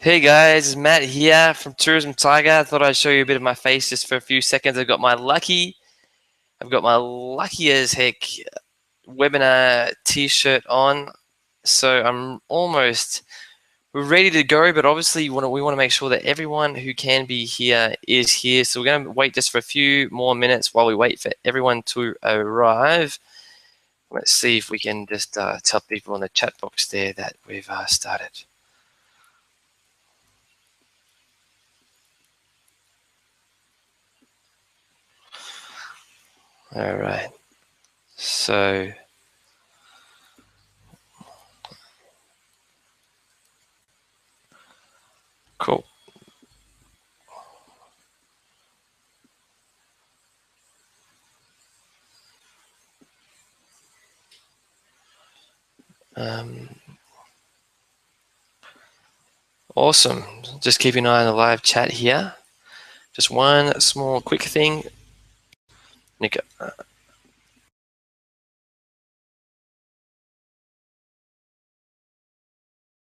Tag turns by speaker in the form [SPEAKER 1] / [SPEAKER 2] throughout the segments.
[SPEAKER 1] Hey guys, Matt here from Tourism Tiger. I thought I'd show you a bit of my face just for a few seconds. I've got my lucky as heck webinar t-shirt on. So I'm almost ready to go, but obviously we want to make sure that everyone who can be here is here. So we're going to wait just for a few more minutes while we wait for everyone to arrive. Let's see if we can just tell people in the chat box there that we've started. All right. So cool. Awesome. Just keeping an eye on the live chat here. Just one small quick thing. Nico.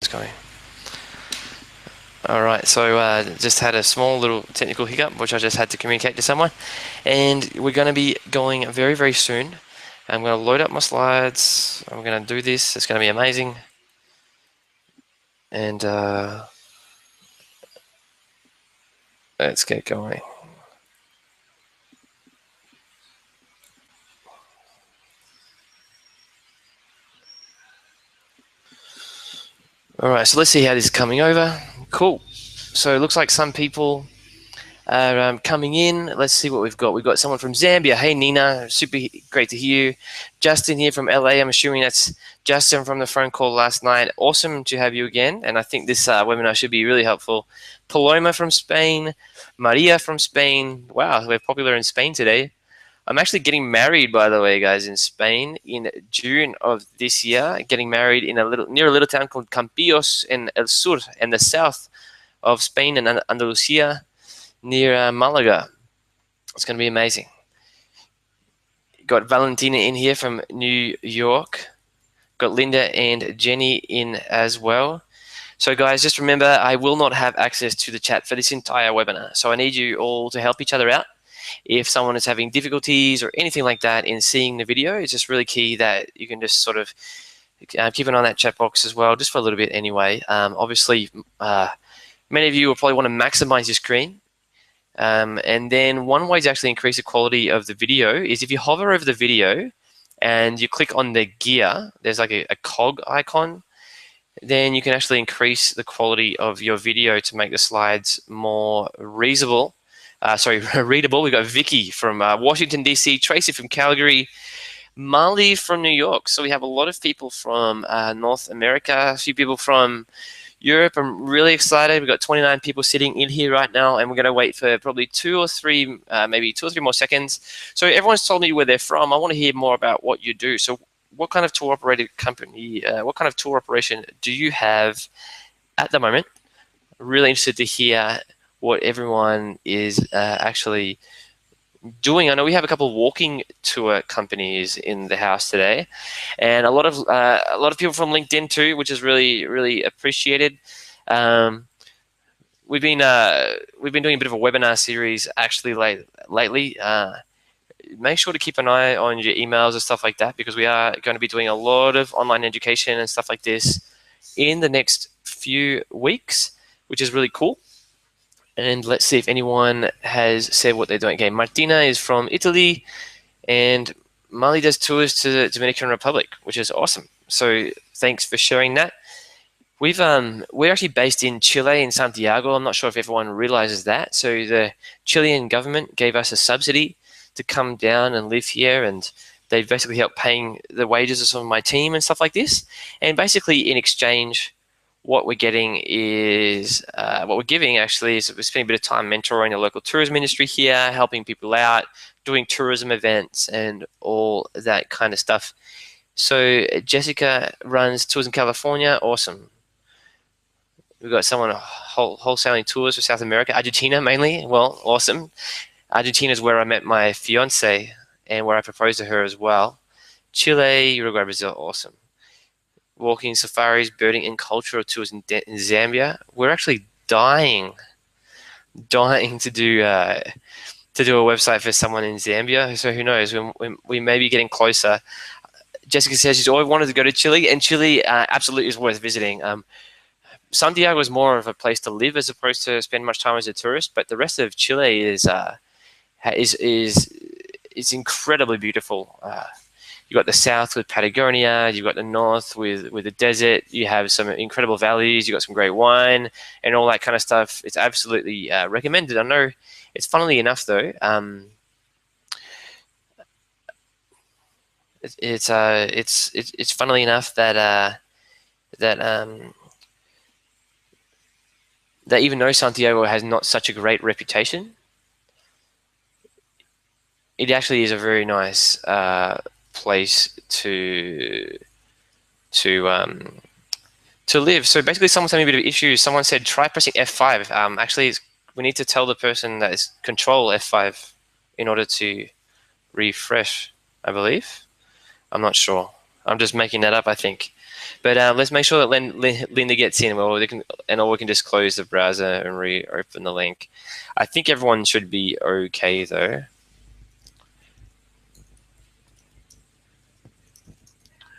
[SPEAKER 1] It's going. All right, so just had a small little technical hiccup, which I just had to communicate to someone. And we're going to be going very, very soon. I'm going to load up my slides. I'm going to do this. It's going to be amazing. And let's get going. All right, so let's see how this is coming over. Cool. So it looks like some people are coming in. Let's see what we've got. We've got someone from Zambia. Hey, Nina. Super great to hear you. Justin here from LA. I'm assuming that's Justin from the phone call last night. Awesome to have you again. And I think this webinar should be really helpful. Paloma from Spain. Maria from Spain. Wow, we're popular in Spain today. I'm actually getting married, by the way, guys, in Spain in June of this year. Getting married in near a little town called Campillos in El Sur, in the south of Spain and Andalusia, near Malaga. It's going to be amazing. Got Valentina in here from New York. Got Linda and Jenny in as well. So guys, just remember, I will not have access to the chat for this entire webinar. So I need you all to help each other out. If someone is having difficulties or anything like that in seeing the video, it's just really key that you can just sort of keep an eye on that chat box as well, just for a little bit anyway. Obviously, many of you will probably want to maximize your screen. And then one way to actually increase the quality of the video is if you hover over the video and you click on the gear, there's like a cog icon, then you can actually increase the quality of your video to make the slides more readable. Readable. We've got Vicky from Washington, D.C., Tracy from Calgary, Marley from New York. So we have a lot of people from North America, a few people from Europe. I'm really excited. We've got 29 people sitting in here right now, and we're going to wait for probably maybe two or three more seconds. So everyone's told me where they're from. I want to hear more about what you do. So what kind of tour operated company, what kind of tour operation do you have at the moment? Really interested to hear what everyone is actually doing. I know we have a couple of walking tour companies in the house today, and a lot of people from LinkedIn too, which is really appreciated. We've been doing a bit of a webinar series actually lately. Make sure to keep an eye on your emails and stuff like that, because we are going to be doing a lot of online education and stuff like this in the next few weeks, which is really cool. And let's see if anyone has said what they're doing. Okay, Martina is from Italy, and Mali does tours to the Dominican Republic, which is awesome. So thanks for sharing that. We're actually based in Chile, in Santiago. I'm not sure if everyone realizes that. So the Chilean government gave us a subsidy to come down and live here, and they basically helped paying the wages of some of my team and stuff like this. And basically in exchange, what we're giving actually is we're spending a bit of time mentoring the local tourism industry here, helping people out, doing tourism events and all that kind of stuff. So Jessica runs tours in California. Awesome. We've got someone wholesaling tours for South America, Argentina mainly. Well, awesome. Argentina is where I met my fiance and where I proposed to her as well. Chile, Uruguay, Brazil, awesome. Walking safaris, birding, and cultural tours in Zambia. We're actually dying to do a website for someone in Zambia. So who knows? We may be getting closer. Jessica says she's always wanted to go to Chile, and Chile absolutely is worth visiting. Santiago is more of a place to live as opposed to spend much time as a tourist, but the rest of Chile is incredibly beautiful. You've got the south with Patagonia, you've got the north with the desert, you have some incredible valleys, you've got some great wine and all that kind of stuff. It's absolutely recommended. I know it's funnily enough though, it's funnily enough that that even though Santiago has not such a great reputation, it actually is a very nice place to live. So basically, someone's having a bit of issues. Someone said try pressing F5. Actually, we need to tell the person that is control F5 in order to refresh, I believe. I'm not sure. I'm just making that up, I think. But let's make sure that Linda gets in, or we can just close the browser and reopen the link. I think everyone should be okay though.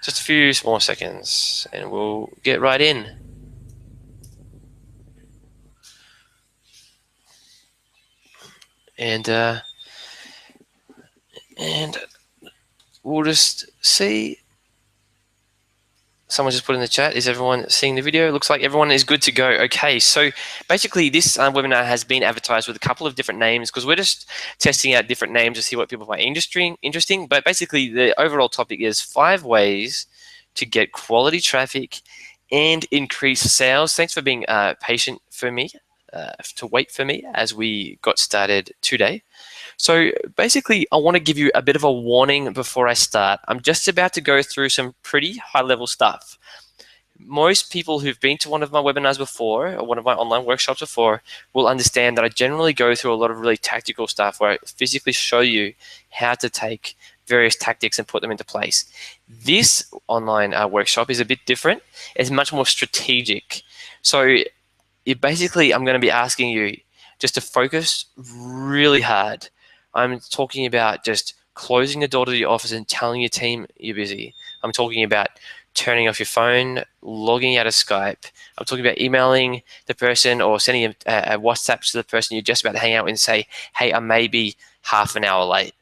[SPEAKER 1] Just a few more seconds, and we'll get right in. And we'll just see. Someone just put in the chat, is everyone seeing the video? Looks like everyone is good to go. Okay, so basically this webinar has been advertised with a couple of different names because we're just testing out different names to see what people find interesting. But basically the overall topic is 5 ways to get quality traffic and increase sales. Thanks for being patient for me, to wait for me as we got started today. So basically, I want to give you a bit of a warning before I start. I'm just about to go through some pretty high-level stuff. Most people who've been to one of my webinars before, or one of my online workshops before, will understand that I generally go through a lot of really tactical stuff where I physically show you how to take various tactics and put them into place. This online workshop is a bit different. It's much more strategic. So basically, I'm going to be asking you just to focus really hard. I'm talking about just closing the door to your office and telling your team you're busy. I'm talking about turning off your phone, logging out of Skype. I'm talking about emailing the person or sending a WhatsApp to the person you're just about to hang out with and say, hey, I may be half an hour late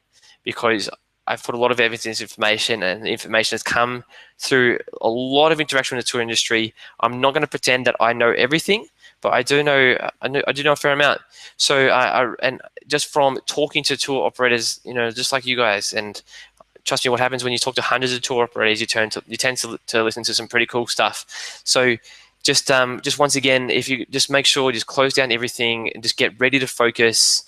[SPEAKER 1] because I've put a lot of evidence information, and the information has come through a lot of interaction with the tour industry. I'm not going to pretend that I know everything, but I do know a fair amount. So and just from talking to tour operators, just like you guys, and trust me, what happens when you talk to hundreds of tour operators, you tend to listen to some pretty cool stuff. So just once again, if you just make sure, just close down everything and just get ready to focus.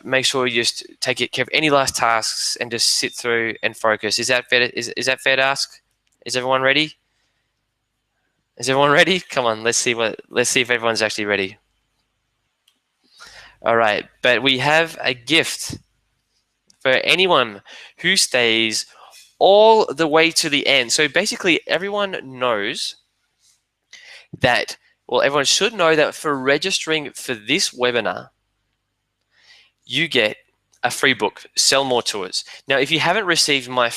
[SPEAKER 1] Make sure you just take care of any last tasks and just sit through and focus. Is that fair? Is that fair to ask? Is everyone ready? Is everyone ready? Come on, let's see if everyone's actually ready. All right, but we have a gift for anyone who stays all the way to the end. So basically, everyone knows that, well, everyone should know that for registering for this webinar, you get a free book, Sell More Tours. Now, if you haven't received my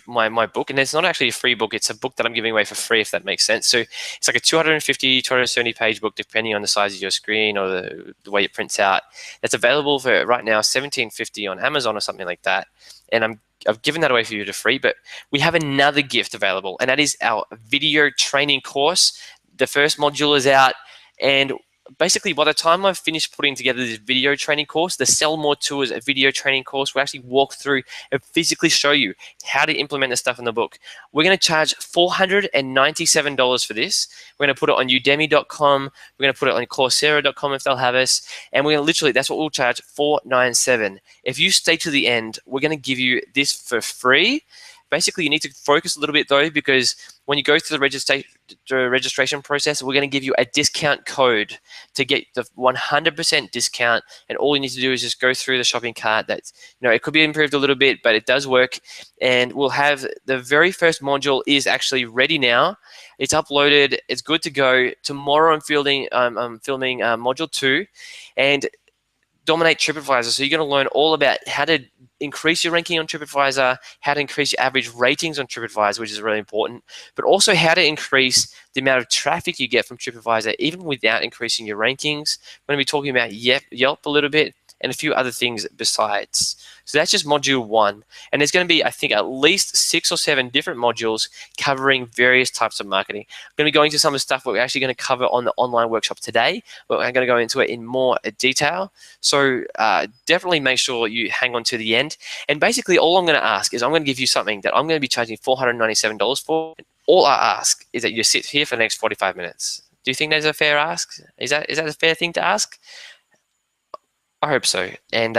[SPEAKER 1] my book, and it's not actually a free book, it's a book that I'm giving away for free, if that makes sense. So it's like a 250, 270 page book, depending on the size of your screen or the way it prints out. It's available for right now $17.50 on Amazon or something like that. And I've given that away for you for free, but we have another gift available, and that is our video training course. The first module is out, and basically, by the time I've finished putting together this video training course, the Sell More Tours video training course will actually walk through and physically show you how to implement the stuff in the book. We're going to charge $497 for this. We're going to put it on udemy.com. We're going to put it on coursera.com if they'll have us. And we're going to literally, that's what we'll charge, $497. If you stay to the end, we're going to give you this for free. Basically, you need to focus a little bit though, because when you go through the registration process, we're going to give you a discount code to get the 100% discount. And all you need to do is just go through the shopping cart. That's, it could be improved a little bit, but it does work. And we'll have the very first module is actually ready now. It's uploaded. It's good to go. Tomorrow I'm filming module 2 and dominate TripAdvisor. So you're going to learn all about how to increase your ranking on TripAdvisor, how to increase your average ratings on TripAdvisor, which is really important, but also how to increase the amount of traffic you get from TripAdvisor, even without increasing your rankings. We're going to be talking about Yelp a little bit and a few other things besides. So that's just module 1. And there's going to be, I think, at least 6 or 7 different modules covering various types of marketing. I'm going to be going to some of the stuff we're actually going to cover on the online workshop today, but I'm going to go into it in more detail. So definitely make sure you hang on to the end. And basically, all I'm going to ask is I'm going to give you something that I'm going to be charging $497 for. All I ask is that you sit here for the next 45 minutes. Do you think that's a fair ask? Is that a fair thing to ask? I hope so. And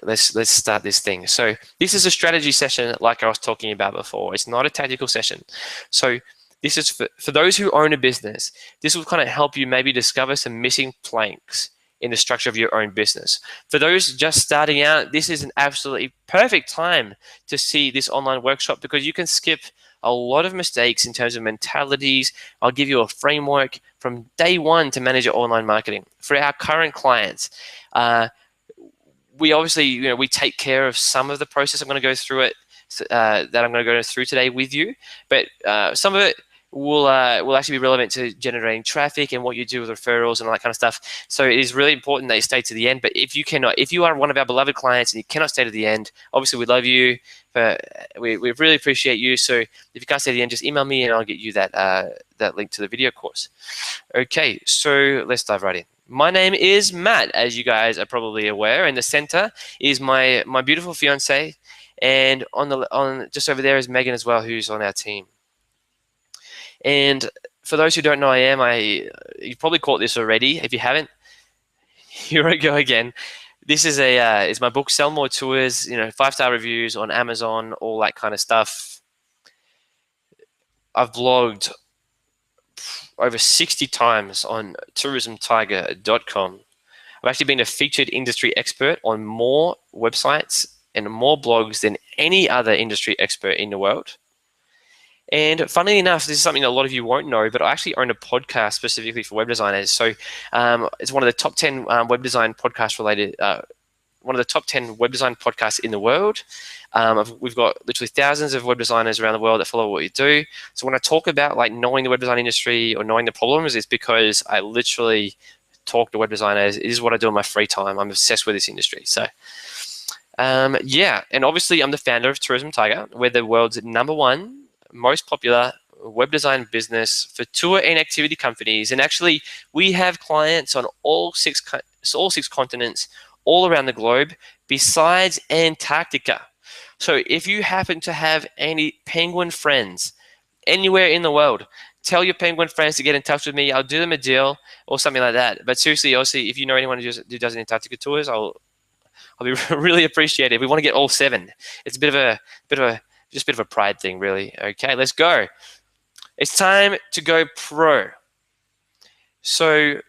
[SPEAKER 1] let's start this thing. So this is a strategy session like I was talking about before. It's not a tactical session. So this is for those who own a business. This will kind of help you maybe discover some missing planks in the structure of your own business. For those just starting out, this is an absolutely perfect time to see this online workshop because you can skip a lot of mistakes in terms of mentalities. I'll give you a framework from day one to manage your online marketing. For our current clients, we obviously, we take care of some of the process. I'm going to go through it, that I'm going to go through today with you, but some of it will actually be relevant to generating traffic and what you do with referrals and all that kind of stuff. So it is really important that you stay to the end. But if you are one of our beloved clients and you cannot stay to the end, obviously we love you, but we really appreciate you. So if you can't stay to the end, just email me and I'll get you that link to the video course. Okay, so let's dive right in. My name is Matt, as you guys are probably aware. In the center is my beautiful fiance, and on just over there is Megan as well, who's on our team. And for those who don't know who I am, you've probably caught this already. If you haven't, here I go again. This is is my book, Sell More Tours. 5-star reviews on Amazon, all that kind of stuff. I've blogged over 60 times on tourismtiger.com. I've actually been a featured industry expert on more websites and more blogs than any other industry expert in the world. And funnily enough, this is something that a lot of you won't know, but I actually own a podcast specifically for web designers. So it's one of the top 10 web design podcast related, one of the top 10 web design podcasts in the world. We've got literally thousands of web designers around the world that follow what we do. So when I talk about knowing the web design industry or knowing the problems, it's because I literally talk to web designers. It is what I do in my free time. I'm obsessed with this industry. So yeah, and obviously I'm the founder of Tourism Tiger. We're the world's #1 most popular web design business for tour and activity companies. And actually, we have clients on all six continents, all around the globe, besides Antarctica. So if you happen to have any penguin friends anywhere in the world, tell your penguin friends to get in touch with me. I'll do them a deal or something like that. But seriously, obviously, if you know anyone who does Antarctica tours, I'll be really appreciative. We want to get all 7. It's a bit of a pride thing, really. Okay, let's go. It's time to go pro. So,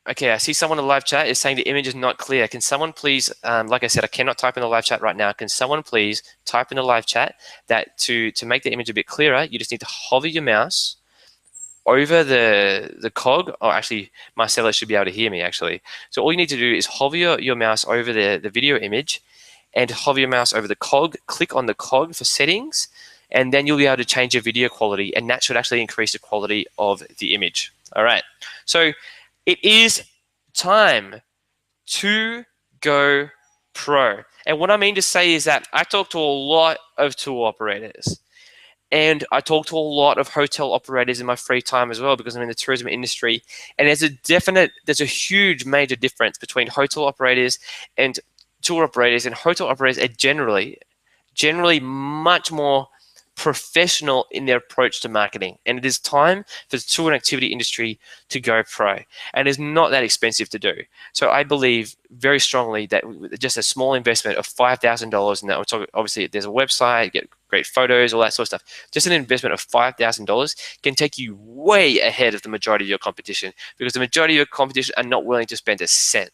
[SPEAKER 1] okay, I see someone in the live chat is saying the image is not clear. Can someone please, like I said, I cannot type in the live chat right now. Can someone please type in the live chat that to make the image a bit clearer, you just need to hover your mouse over the cog. Oh, actually, Marcella should be able to hear me, actually. So all you need to do is hover your mouse over the video image and hover your mouse over the cog, click on the cog for settings, and then you'll be able to change your video quality, and that should actually increase the quality of the image. All right, so it is time to go pro. And what I mean to say is that I talk to a lot of tour operators, and I talk to a lot of hotel operators in my free time as well, because I'm in the tourism industry, and there's a huge major difference between hotel operators and tour operators. And hotel operators are generally much more professional in their approach to marketing. And it is time for the tour and activity industry to go pro. And it's not that expensive to do. So I believe very strongly that just a small investment of $5,000, and that we're talking, obviously there's a website, get great photos, all that sort of stuff. Just an investment of $5,000 can take you way ahead of the majority of your competition, because the majority of your competition are not willing to spend a cent.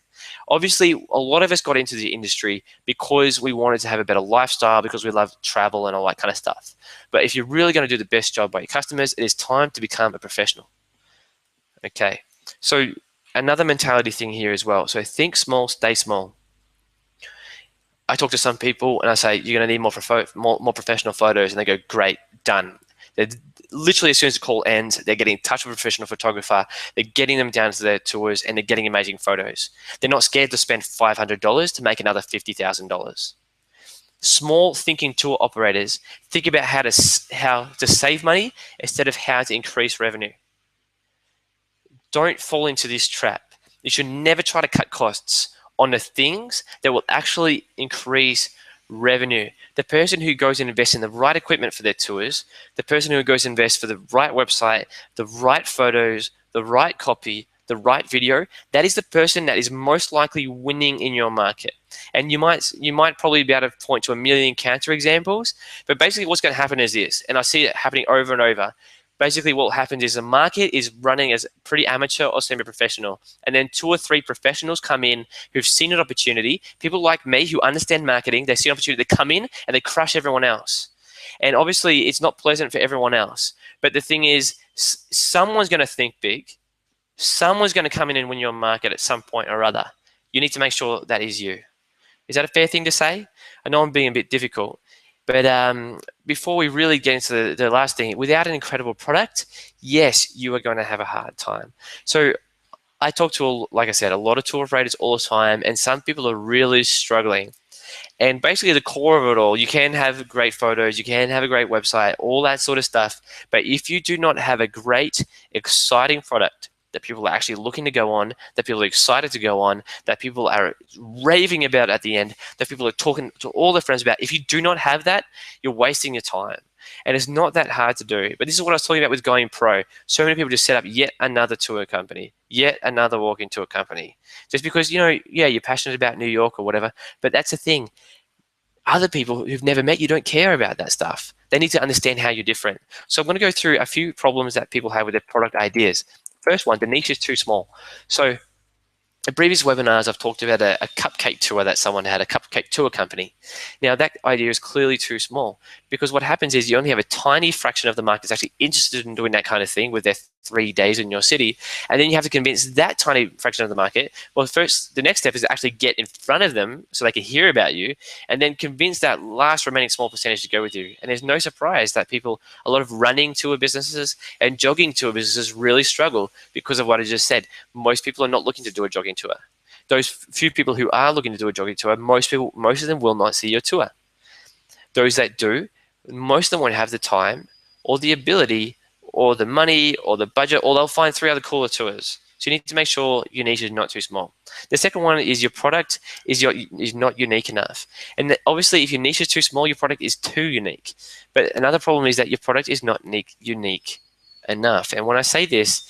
[SPEAKER 1] Obviously, a lot of us got into the industry because we wanted to have a better lifestyle, because we love travel and all that kind of stuff. But if you're really going to do the best job by your customers, it is time to become a professional. Okay, so another mentality thing here as well. So think small, stay small. I talk to some people and I say, you're going to need more professional photos. And they go, great, done. They're literally, as soon as the call ends, they're getting in touch with a professional photographer. They're getting them down to their tours and they're getting amazing photos. They're not scared to spend $500 to make another $50,000. Small thinking tour operators think about how to save money instead of how to increase revenue. Don't fall into this trap. You should never try to cut costs on the things that will actually increase revenue. The person who goes and invests in the right equipment for their tours, the person who goes and invests for the right website, the right photos, the right copy, the right video, that is the person that is most likely winning in your market. And you might probably be able to point to a million counter examples, but basically what's going to happen is this, and I see it happening over and over. Basically what happens is the market is running as pretty amateur or semi-professional, and then 2 or 3 professionals come in who've seen an opportunity. People like me who understand marketing, they see an opportunity, they come in and they crush everyone else. And obviously it's not pleasant for everyone else, but the thing is, someone's going to think big. Someone's going to come in and win your market at some point or other. You need to make sure that is you. Is that a fair thing to say? I know I'm being a bit difficult. But before we really get into the last thing, without an incredible product, yes, you are going to have a hard time. So I talk to, like I said, a lot of tour operators all the time, and some people are really struggling. And basically the core of it all, you can have great photos, you can have a great website, all that sort of stuff. But if you do not have a great, exciting product that people are actually looking to go on, that people are excited to go on, that people are raving about at the end, that people are talking to all their friends about, if you do not have that, you're wasting your time. And it's not that hard to do. But this is what I was talking about with going pro. So many people just set up yet another tour company, yet another walking tour company. Just because, yeah, you're passionate about New York or whatever, but that's the thing. Other people who've never met you don't care about that stuff. They need to understand how you're different. So I'm going to go through a few problems that people have with their product ideas. First one, the niche is too small. So in previous webinars, I've talked about a cupcake tour that someone had, a cupcake tour company. Now, that idea is clearly too small, because what happens is you only have a tiny fraction of the market that's actually interested in doing that kind of thing with their 3 days in your city. And then you have to convince that tiny fraction of the market. Well, first, the next step is to actually get in front of them so they can hear about you, and then convince that last remaining small percentage to go with you. And there's no surprise that a lot of running tour businesses and jogging tour businesses really struggle because of what I just said. Most people are not looking to do a jogging tour. Those few people who are looking to do a jogging tour, most of them will not see your tour. Those that do, most of them won't have the time or the ability or the money or the budget, or they'll find 3 other cooler tours. So you need to make sure your niche is not too small. The second one is your product is not unique enough. And obviously, if your niche is too small, your product is too unique. But another problem is that your product is not unique enough. And when I say this,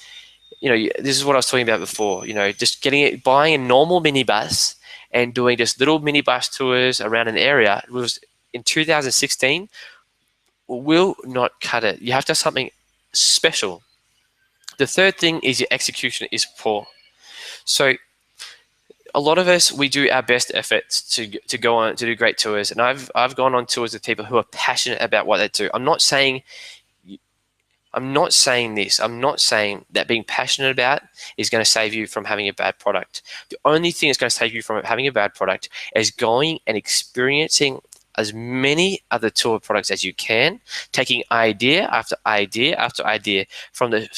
[SPEAKER 1] this is what I was talking about before. Just buying a normal minibus and doing just little minibus tours around an area was in 2016 will not cut it. You have to have something special. The third thing is your execution is poor. So a lot of us, we do our best efforts to go on to do great tours, and I've gone on tours with people who are passionate about what they do. I'm not saying this. I'm not saying that being passionate about is going to save you from having a bad product. The only thing that's going to save you from having a bad product is going and experiencing as many other tour products as you can, taking idea after idea after idea, from the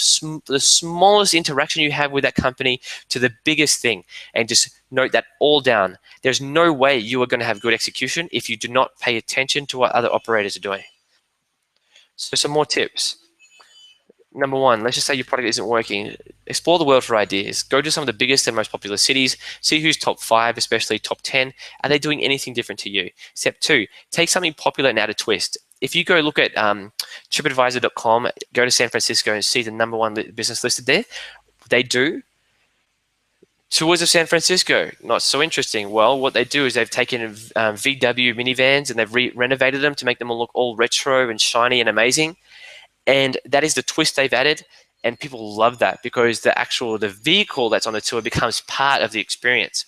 [SPEAKER 1] smallest interaction you have with that company to the biggest thing, and just note that all down. There's no way you are going to have good execution if you do not pay attention to what other operators are doing. So some more tips. Number one, let's just say your product isn't working. Explore the world for ideas. Go to some of the biggest and most popular cities. See who's top 5, especially top 10. Are they doing anything different to you? Step 2, take something popular and add a twist. if you go look at TripAdvisor.com, go to San Francisco and see the #1 business listed there, they do tours of San Francisco. Not so interesting. Well, what they do is they've taken VW minivans and they've renovated them to make them all look all retro and shiny and amazing. And that is the twist they've added. And people love that because the vehicle that's on the tour becomes part of the experience.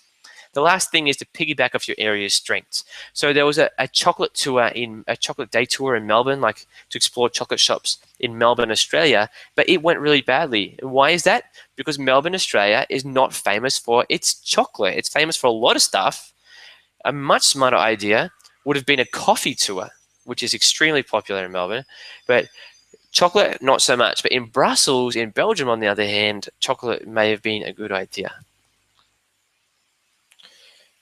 [SPEAKER 1] The last thing is to piggyback off your area's strengths. So there was a chocolate day tour in Melbourne, like to explore chocolate shops in Melbourne, Australia, but it went really badly. And why is that? Because Melbourne, Australia is not famous for its chocolate. It's famous for a lot of stuff. A much smarter idea would have been a coffee tour, which is extremely popular in Melbourne, but chocolate, not so much. But in Brussels, in Belgium, on the other hand, chocolate may have been a good idea.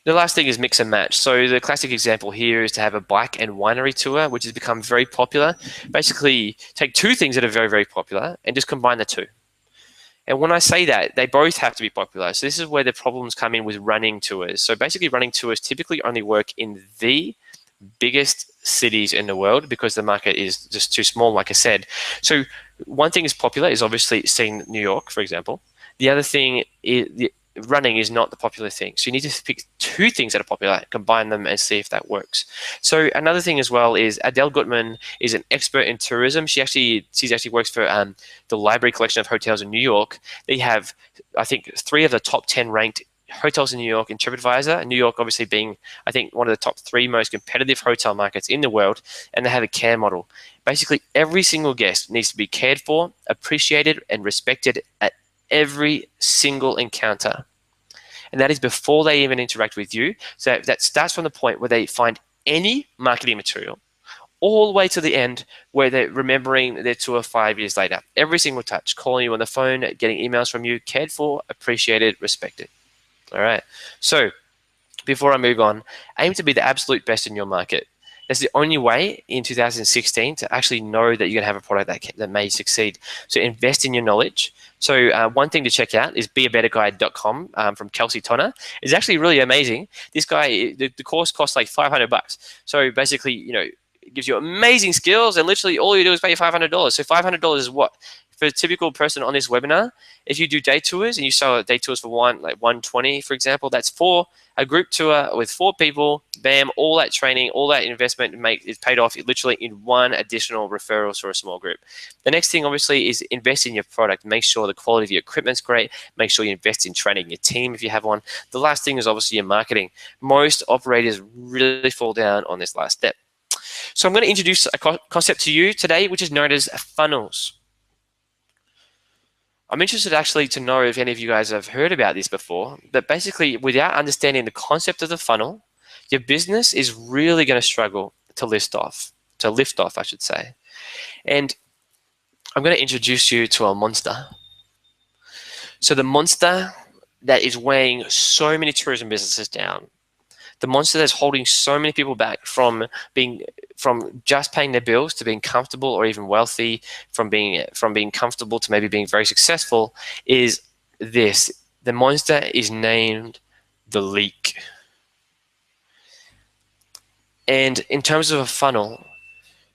[SPEAKER 1] The last thing is mix and match. So the classic example here is to have a bike and winery tour, which has become very popular. Basically, take two things that are very, very popular and just combine the two. And when I say that, they both have to be popular. So this is where the problems come in with running tours. So basically, running tours typically only work in the biggest cities in the world because the market is just too small, like I said. So one thing is popular is obviously seeing New York, for example. The other thing is running is not the popular thing. So you need to pick two things that are popular, combine them and see if that works. So another thing as well is Adele Gutman is an expert in tourism. She actually works for the Library Collection of Hotels in New York. They have, I think, 3 of the top 10 ranked hotels in New York in TripAdvisor. New York obviously being, I think, one of the top 3 most competitive hotel markets in the world, and they have a care model. Basically, every single guest needs to be cared for, appreciated, and respected at every single encounter. And that is before they even interact with you. So that starts from the point where they find any marketing material all the way to the end where they're remembering their tour 5 years later. Every single touch, calling you on the phone, getting emails from you, cared for, appreciated, respected. All right. So before I move on, aim to be the absolute best in your market. That's the only way in 2016 to actually know that you're going to have a product that may succeed. So invest in your knowledge. So one thing to check out is beabetterguide.com from Kelsey Tonner. It's actually really amazing. This guy, the course costs like $500. So basically, it gives you amazing skills, and literally all you do is pay $500. So $500 is what? For a typical person on this webinar, if you do day tours and you sell day tours for $120, for example, that's for a group tour with 4 people. Bam, all that training, all that investment is paid off literally in 1 additional referrals for a small group. The next thing, obviously, is invest in your product. Make sure the quality of your equipment's great. Make sure you invest in training your team if you have one. The last thing is obviously your marketing. Most operators really fall down on this last step. So I'm going to introduce a concept to you today, which is known as funnels. I'm interested actually to know if any of you guys have heard about this before, but basically without understanding the concept of the funnel, your business is really going to struggle to lift off, I should say. And I'm going to introduce you to a monster. So the monster that is weighing so many tourism businesses down, the monster that's holding so many people back from just paying their bills to being comfortable or even wealthy, from being comfortable to maybe being very successful, is this. The monster is named the leak. And in terms of a funnel,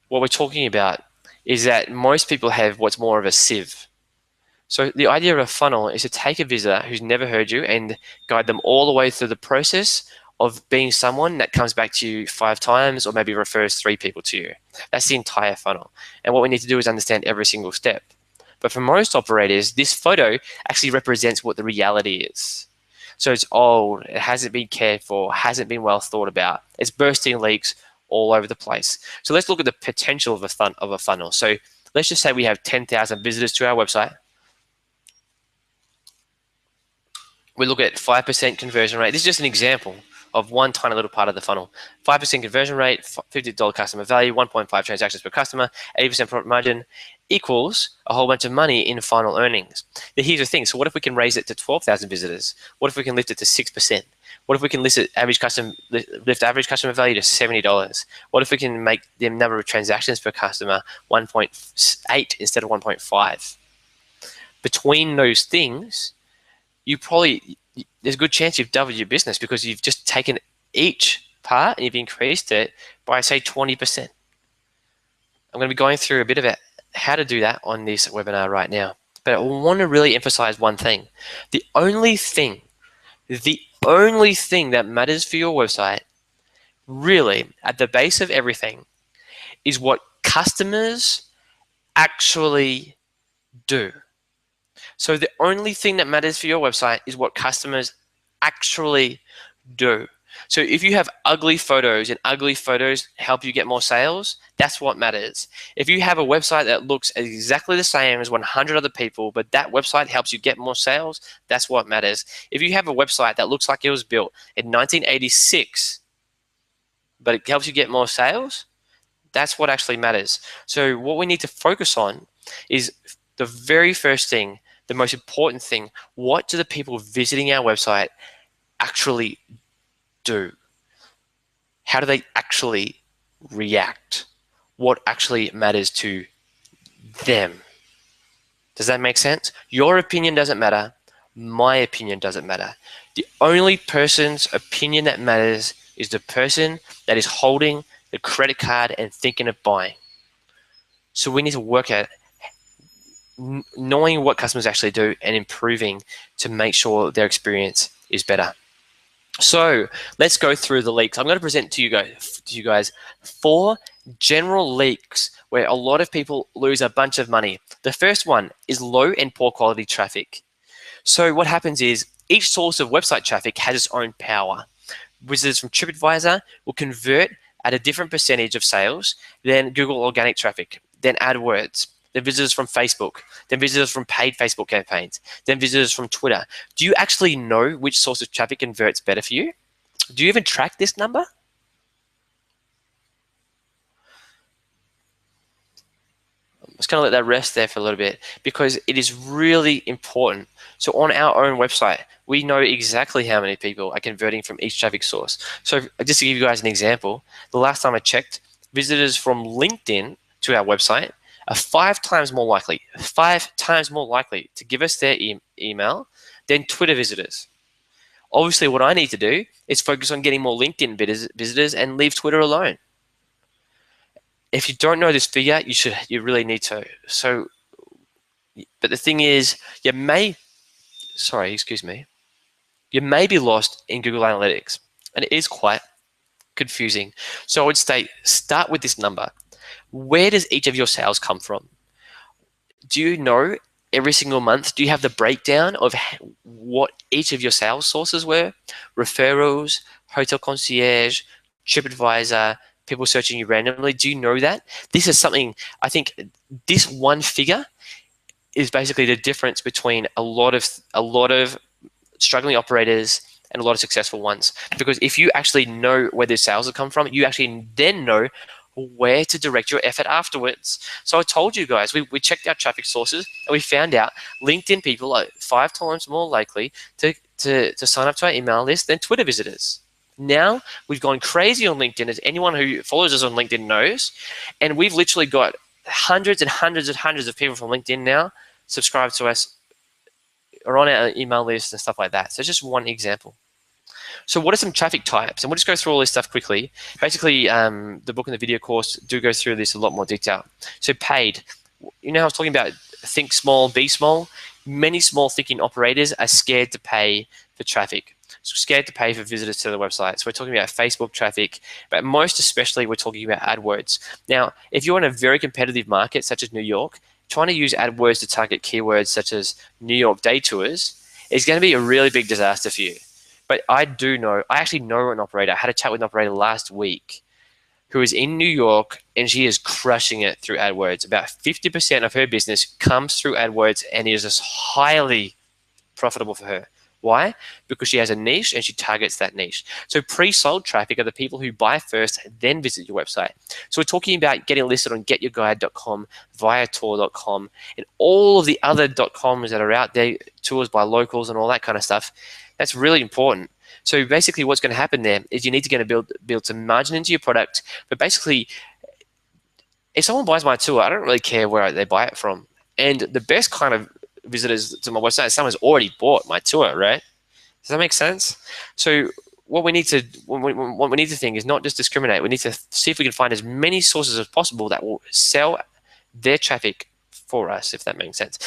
[SPEAKER 1] what we're talking about is that most people have what's more of a sieve. So the idea of a funnel is to take a visitor who's never heard you and guide them all the way through the process of being someone that comes back to you 5 times or maybe refers 3 people to you. That's the entire funnel. And what we need to do is understand every single step. But for most operators, this photo actually represents what the reality is. So it's old, it hasn't been cared for, hasn't been well thought about. It's bursting leaks all over the place. So let's look at the potential of a funnel. So let's just say we have 10,000 visitors to our website. We look at 5% conversion rate. This is just an example of one tiny little part of the funnel. 5% conversion rate, $50 customer value, 1.5 transactions per customer, 80% profit margin equals a whole bunch of money in final earnings. Now, here's the thing. So what if we can raise it to 12,000 visitors? What if we can lift it to 6%? What if we can lift average customer value to $70? What if we can make the number of transactions per customer 1.8 instead of 1.5? Between those things, there's a good chance you've doubled your business because you've just taken each part and you've increased it by, say, 20%. I'm going to be going through a bit about how to do that on this webinar right now. But I want to really emphasize one thing. The only thing that matters for your website, really, at the base of everything, is what customers actually do. So the only thing that matters for your website is what customers actually do. So if you have ugly photos and ugly photos help you get more sales, that's what matters. If you have a website that looks exactly the same as 100 other people, but that website helps you get more sales, that's what matters. If you have a website that looks like it was built in 1986, but it helps you get more sales, that's what actually matters. So what we need to focus on is the very first thing, the most important thing. What do the people visiting our website actually do? How do they actually react? What actually matters to them? Does that make sense? Your opinion doesn't matter. My opinion doesn't matter. The only person's opinion that matters is the person that is holding the credit card and thinking of buying. So we need to work at knowing what customers actually do and improving to make sure their experience is better. So let's go through the leaks. I'm going to present to you guys 4 general leaks where a lot of people lose a bunch of money. The first one is low and poor quality traffic. So what happens is each source of website traffic has its own power. Visitors from TripAdvisor will convert at a different percentage of sales than Google organic traffic, then AdWords, then visitors from Facebook, then visitors from paid Facebook campaigns, then visitors from Twitter. Do you actually know which source of traffic converts better for you? Do you even track this number? I'm just going to let that rest there for a little bit because it is really important. So on our own website, we know exactly how many people are converting from each traffic source. So just to give you guys an example, the last time I checked, visitors from LinkedIn to our website are 5 times more likely to give us their email than Twitter visitors. Obviously, what I need to do is focus on getting more LinkedIn visitors and leave Twitter alone. If you don't know this figure, you really need to. So, but the thing is, you may be lost in Google Analytics, and it is quite confusing. So I would start with this number. Where does each of your sales come from? Do you know every single month? Do you have the breakdown of what each of your sales sources were? Referrals, hotel concierge, TripAdvisor, people searching you randomly. Do you know that? This is something, I think this one figure is basically the difference between a lot of struggling operators and a lot of successful ones. Because if you actually know where the sales have come from, you actually then know where to direct your effort afterwards. So I told you guys, we checked our traffic sources and we found out LinkedIn people are 5 times more likely to sign up to our email list than Twitter visitors. Now we've gone crazy on LinkedIn, as anyone who follows us on LinkedIn knows, and we've literally got hundreds and hundreds and hundreds of people from LinkedIn now subscribe to us or on our email list and stuff like that. So just one example. So what are some traffic types? And we'll just go through all this stuff quickly. Basically, the book and the video course do go through this a lot more detail. So paid. You know, I was talking about think small, be small. Many small thinking operators are scared to pay for traffic, scared to pay for visitors to the website. So we're talking about Facebook traffic, but most especially we're talking about AdWords. Now, if you're in a very competitive market such as New York, trying to use AdWords to target keywords such as New York day tours is going to be a really big disaster for you. But I actually know an operator. I had a chat with an operator last week who is in New York, and she is crushing it through AdWords. About 50% of her business comes through AdWords, and it is just highly profitable for her. Why? Because she has a niche and she targets that niche. So pre-sold traffic are the people who buy first, then visit your website. So we're talking about getting listed on getyourguide.com, viator.com, and all of the other .coms that are out there, tours by locals and all that kind of stuff. That's really important. So basically what's going to happen there is you need to build some margin into your product. But basically, if someone buys my tour, I don't really care where they buy it from. And the best kind of visitors to my website is someone who's already bought my tour, right? Does that make sense? So what we need to think is not just discriminate. We need to see if we can find as many sources as possible that will sell their traffic for us, if that makes sense.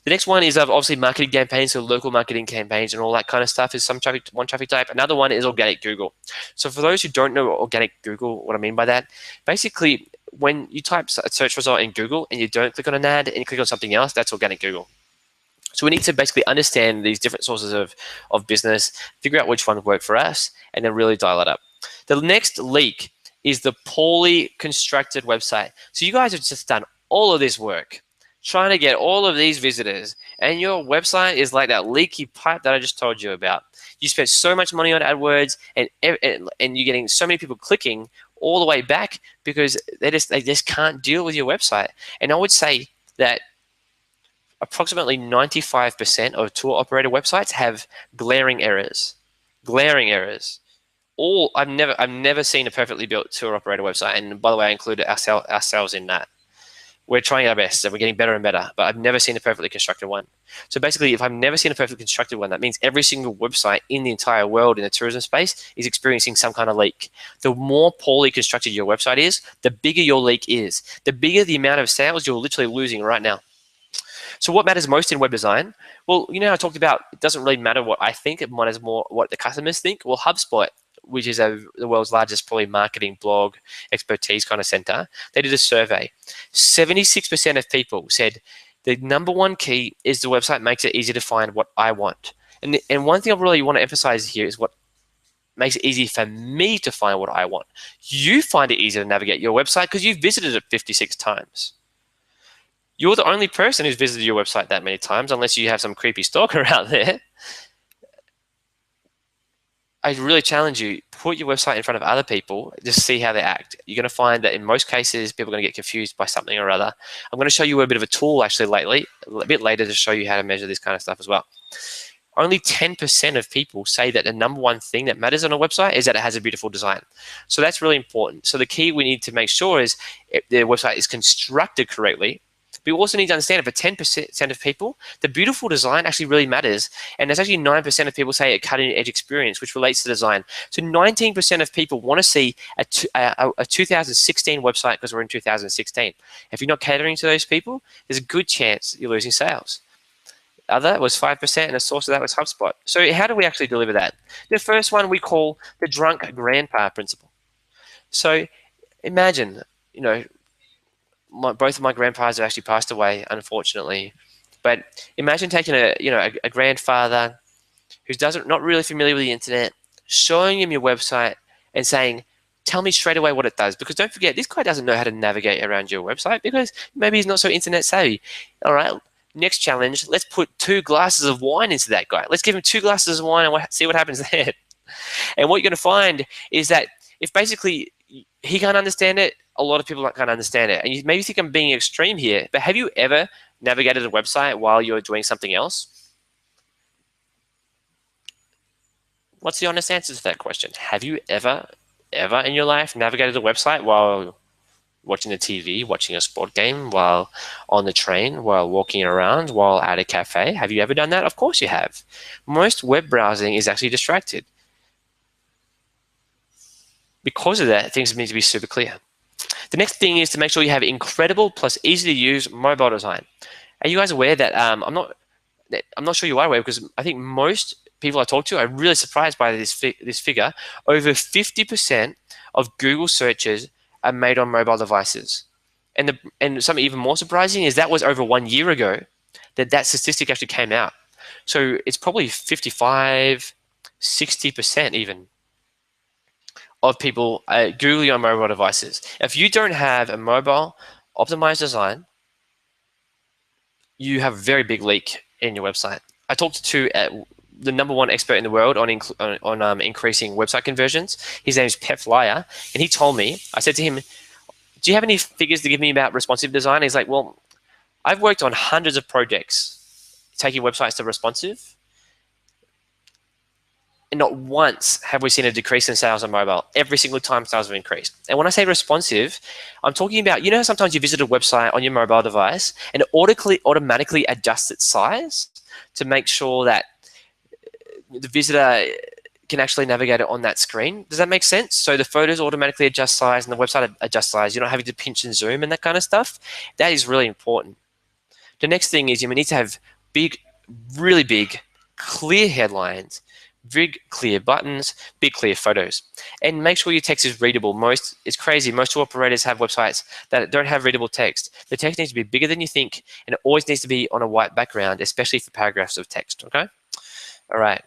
[SPEAKER 1] The next one is obviously marketing campaigns, so local marketing campaigns and all that kind of stuff is one traffic type. Another one is organic Google. So for those who don't know organic Google, what I mean by that, basically when you type a search result in Google and you don't click on an ad and you click on something else, that's organic Google. So we need to basically understand these different sources of business, figure out which ones work for us, and then really dial it up. The next leak is the poorly constructed website. So you guys have just done all of this work trying to get all of these visitors, and your website is like that leaky pipe that I just told you about. You spent so much money on AdWords, and you're getting so many people clicking all the way back because they just can't deal with your website. And I would say that approximately 95% of tour operator websites have glaring errors. Glaring errors. I've never seen a perfectly built tour operator website, and by the way, I included ourselves in that. We're trying our best and we're getting better and better, but I've never seen a perfectly constructed one. So basically, if I've never seen a perfectly constructed one, that means every single website in the entire world in the tourism space is experiencing some kind of leak. The more poorly constructed your website is, the bigger your leak is. The bigger the amount of sales you're literally losing right now. So what matters most in web design? Well, you know, I talked about it doesn't really matter what I think, it matters more what the customers think. Well, HubSpot, which is the world's largest probably marketing blog expertise kind of center, they did a survey. 76% of people said the number one key is the website makes it easy to find what I want. And one thing I really want to emphasize here is what makes it easy for me to find what I want. You find it easy to navigate your website because you've visited it 56 times. You're the only person who's visited your website that many times, unless you have some creepy stalker out there. I really challenge you, put your website in front of other people, just see how they act. You're going to find that in most cases, people are going to get confused by something or other. I'm going to show you a bit of a tool actually a bit later to show you how to measure this kind of stuff as well. Only 10% of people say that the number one thing that matters on a website is that it has a beautiful design. So that's really important. So the key we need to make sure is the website is constructed correctly. But we also need to understand that for 10% of people, the beautiful design actually really matters. And there's actually 9% of people say a cutting-edge experience, which relates to design. So 19% of people want to see a 2016 website because we're in 2016. If you're not catering to those people, there's a good chance you're losing sales. Other was 5%, and a source of that was HubSpot. So how do we actually deliver that? The first one we call the drunk grandpa principle. So imagine, you know, both of my grandpas have actually passed away, unfortunately. But imagine taking a grandfather who's not really familiar with the internet, showing him your website and saying, tell me straight away what it does. Because don't forget, this guy doesn't know how to navigate around your website because maybe he's not so internet savvy. All right, next challenge, let's put 2 glasses of wine into that guy. Let's give him 2 glasses of wine and see what happens there. And what you're going to find is that if basically he can't understand it, a lot of people can't understand it. And you maybe think I'm being extreme here, but have you ever navigated a website while you're doing something else? What's the honest answer to that question? Have you ever in your life navigated a website while watching the TV, watching a sport game, while on the train, while walking around, while at a cafe? Have you ever done that? Of course you have. Most web browsing is actually distracted. Because of that, things need to be super clear. The next thing is to make sure you have incredible plus easy to use mobile design. Are you guys aware that I'm not sure you are aware, because I think most people I talk to are really surprised by this figure. Over 50% of Google searches are made on mobile devices. And something even more surprising is that was over 1 year ago that statistic actually came out. So it's probably 55, 60% even of people Googling on mobile devices. If you don't have a mobile optimized design, you have a very big leak in your website. I talked to the #1 expert in the world on increasing website conversions. His name is Pep Flyer, and he told me, I said to him, do you have any figures to give me about responsive design? He's like, well, I've worked on hundreds of projects taking websites to responsive, and not once have we seen a decrease in sales on mobile. Every single time sales have increased. And when I say responsive, I'm talking about, you know, sometimes you visit a website on your mobile device and it automatically adjusts its size to make sure that the visitor can actually navigate it on that screen. Does that make sense? So the photos automatically adjust size and the website adjusts size. You're not having to pinch and zoom and that kind of stuff. That is really important. The next thing is you need to have big, really big, clear headlines, big, clear buttons, big, clear photos. And make sure your text is readable. It's crazy. Most tour operators have websites that don't have readable text. The text needs to be bigger than you think, and it always needs to be on a white background, especially for paragraphs of text, okay? All right.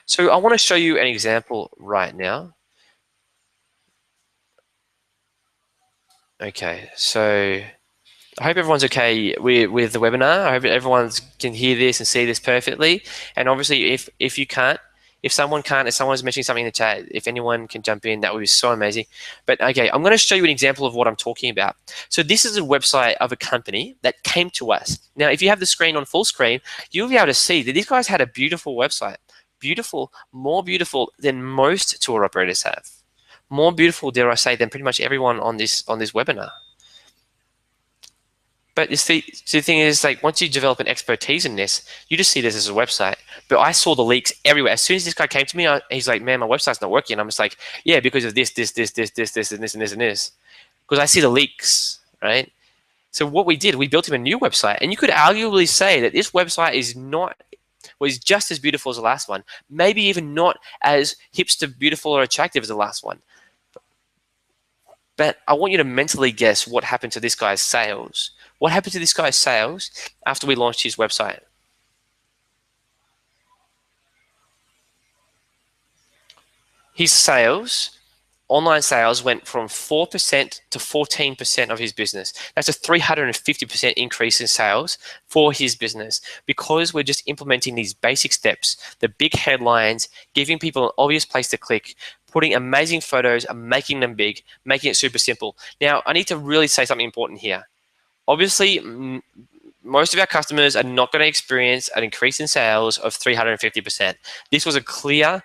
[SPEAKER 1] So I want to show you an example right now. Okay, so I hope everyone's okay with the webinar. I hope everyone can hear this and see this perfectly. And obviously, if you can't, if someone's mentioning something in the chat, if anyone can jump in, that would be so amazing. But okay, I'm going to show you an example of what I'm talking about. So this is a website of a company that came to us. Now, if you have the screen on full screen, you'll be able to see that these guys had a beautiful website. Beautiful, more beautiful than most tour operators have. More beautiful, dare I say, than pretty much everyone on this webinar. But you see, the thing is, like, once you develop an expertise in this, you just see this as a website. But I saw the leaks everywhere. As soon as this guy came to me, he's like, "Man, my website's not working." I'm just like, "Yeah, because of this, and this." Because I see the leaks, right? So what we did, we built him a new website, and you could arguably say that this website was just as beautiful as the last one. Maybe even not as hipster, beautiful, or attractive as the last one. But I want you to mentally guess what happened to this guy's sales. What happened to this guy's sales after we launched his website? His sales, online sales, went from 4% to 14% of his business. That's a 350% increase in sales for his business because we're just implementing these basic steps, the big headlines, giving people an obvious place to click, putting amazing photos and making them big, making it super simple. Now, I need to really say something important here. Obviously, most of our customers are not going to experience an increase in sales of 350%. This was a clear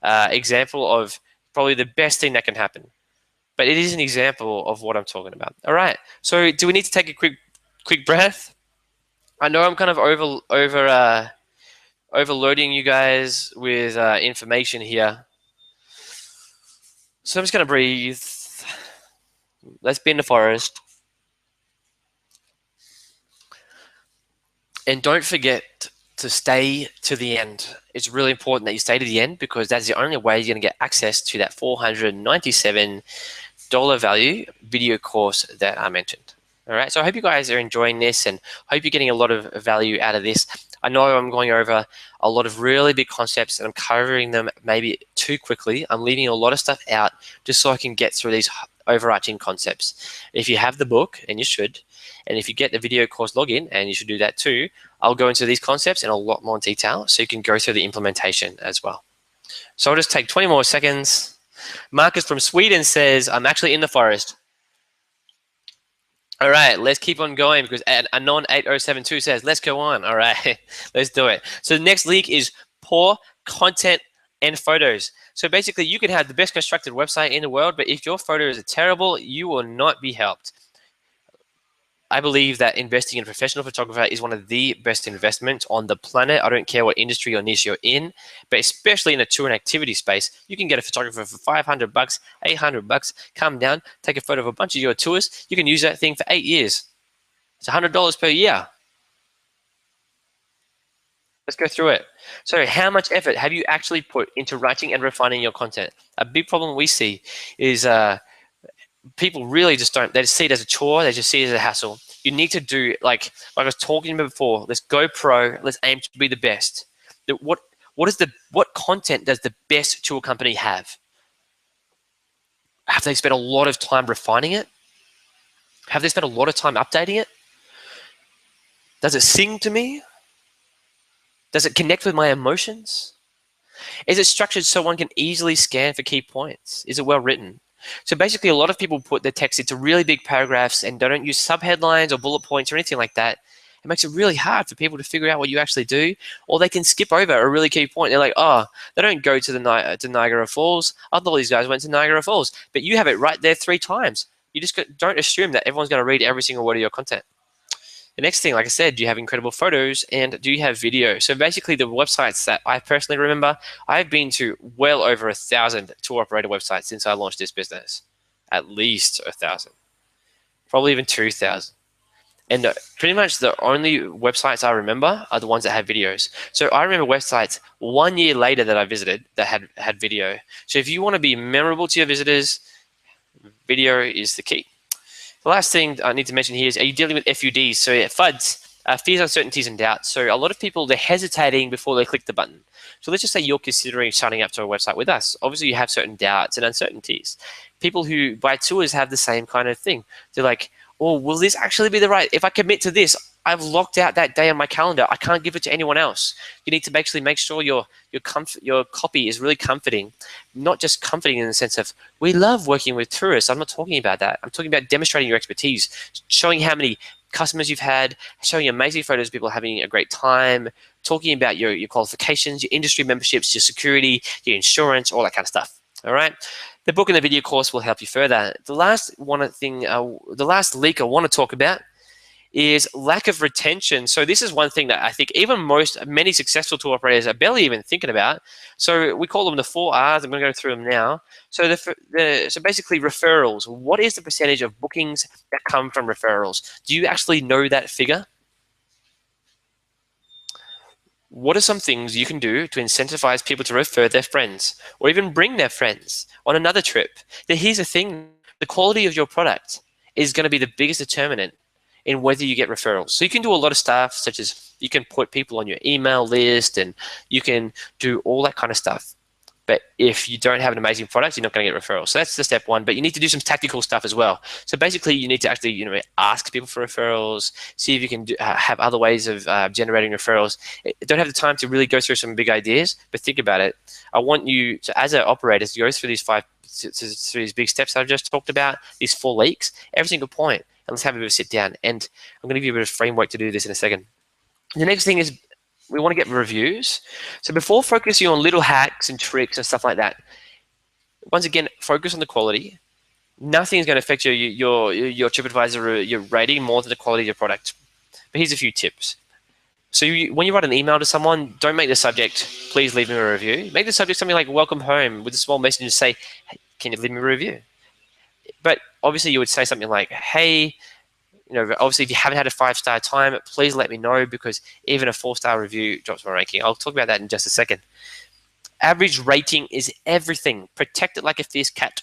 [SPEAKER 1] example of probably the best thing that can happen. But it is an example of what I'm talking about. All right. So do we need to take a quick breath? I know I'm kind of overloading you guys with information here. So I'm just going to breathe. Let's be in the forest. And don't forget to stay to the end. It's really important that you stay to the end because that's the only way you're going to get access to that $497 value video course that I mentioned. All right, so I hope you guys are enjoying this and hope you're getting a lot of value out of this. I know I'm going over a lot of really big concepts and I'm covering them maybe too quickly. I'm leaving a lot of stuff out just so I can get through these overarching concepts. If you have the book, and you should, and if you get the video course login, and you should do that too, I'll go into these concepts in a lot more detail so you can go through the implementation as well. So I'll just take 20 more seconds. Marcus from Sweden says, I'm actually in the forest. All right, let's keep on going because Anon8072 says, let's go on. All right, let's do it. So the next link is poor content and photos. So basically, you can have the best constructed website in the world, but if your photos are terrible, you will not be helped. I believe that investing in a professional photographer is one of the best investments on the planet. I don't care what industry or niche you're in, but especially in a tour and activity space, you can get a photographer for $500, $800, come down, take a photo of a bunch of your tours. You can use that thing for 8 years. It's $100 per year. Let's go through it. So how much effort have you actually put into writing and refining your content? A big problem we see is people really just don't, they just see it as a chore, they just see it as a hassle. You need to do, like I was talking about before, let's go pro, let's aim to be the best. What content does the best tour company have? Have they spent a lot of time refining it? Have they spent a lot of time updating it? Does it sing to me? Does it connect with my emotions? Is it structured so one can easily scan for key points? Is it well written? So basically, a lot of people put their text into really big paragraphs and they don't use subheadlines or bullet points or anything like that. It makes it really hard for people to figure out what you actually do, or they can skip over a really key point. They're like, oh, they don't go to to Niagara Falls. I thought these guys went to Niagara Falls, but you have it right there 3 times. You just don't assume that everyone's going to read every single word of your content. The next thing, like I said, do you have incredible photos and do you have video? So basically the websites that I personally remember, I've been to well over 1,000 tour operator websites since I launched this business. At least 1,000, probably even 2,000. And pretty much the only websites I remember are the ones that have videos. So I remember websites 1 year later that I visited that had video. So if you want to be memorable to your visitors, video is the key. The last thing I need to mention here is, are you dealing with FUDs? So FUDs, fears, uncertainties, and doubts. So a lot of people, they're hesitating before they click the button. So let's just say you're considering signing up to a website with us. Obviously, you have certain doubts and uncertainties. People who buy tours have the same kind of thing. They're like, oh, will this actually be the right? If I commit to this, I've locked out that day on my calendar. I can't give it to anyone else. You need to actually make sure your copy is really comforting, not just comforting in the sense of we love working with tourists. I'm not talking about that. I'm talking about demonstrating your expertise, showing how many customers you've had, showing amazing photos of people having a great time, talking about your qualifications, your industry memberships, your security, your insurance, all that kind of stuff. All right. The book and the video course will help you further. The last leak I want to talk about is lack of retention. So this is one thing that I think even many successful tour operators are barely even thinking about. So we call them the 4 R's. I'm going to go through them now. So so basically referrals. What is the percentage of bookings that come from referrals? Do you actually know that figure? What are some things you can do to incentivize people to refer their friends or even bring their friends on another trip? Now, here's the thing. The quality of your product is going to be the biggest determinant in whether you get referrals. So you can do a lot of stuff, such as you can put people on your email list and you can do all that kind of stuff. But if you don't have an amazing product, you're not going to get referrals. So that's the step one. But you need to do some tactical stuff as well. So basically, you need to actually ask people for referrals, see if you can have other ways of generating referrals. I don't have the time to really go through some big ideas, but think about it. I want you to, as an operator, to go through these big steps I've just talked about, these 4 leaks, every single point. And let's have a bit of a sit down. And I'm going to give you a bit of framework to do this in a second. The next thing is we want to get reviews. So before focusing on little hacks and tricks and stuff like that, once again, focus on the quality. Nothing is going to affect your TripAdvisor, your rating more than the quality of your product. But here's a few tips. So when you write an email to someone, don't make the subject, please leave me a review. Make the subject something like welcome home with a small message and say, hey, can you leave me a review? But obviously you would say something like, hey, obviously if you haven't had a 5-star time, please let me know because even a 4-star review drops my ranking. I'll talk about that in just a second. Average rating is everything. Protect it like a fierce cat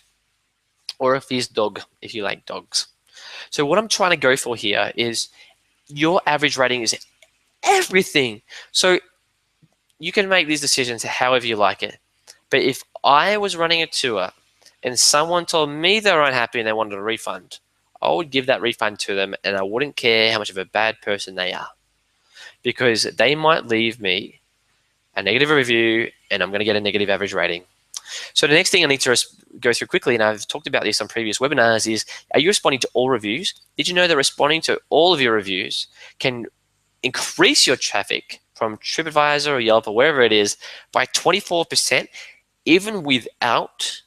[SPEAKER 1] or a fierce dog if you like dogs. So what I'm trying to go for here is your average rating is everything. So you can make these decisions however you like it. But if I was running a tour and someone told me they were unhappy and they wanted a refund, I would give that refund to them and I wouldn't care how much of a bad person they are because they might leave me a negative review and I'm going to get a negative average rating. So the next thing I need to go through quickly, and I've talked about this on previous webinars, is are you responding to all reviews? Did you know that responding to all of your reviews can increase your traffic from TripAdvisor or Yelp or wherever it is by 24%, even without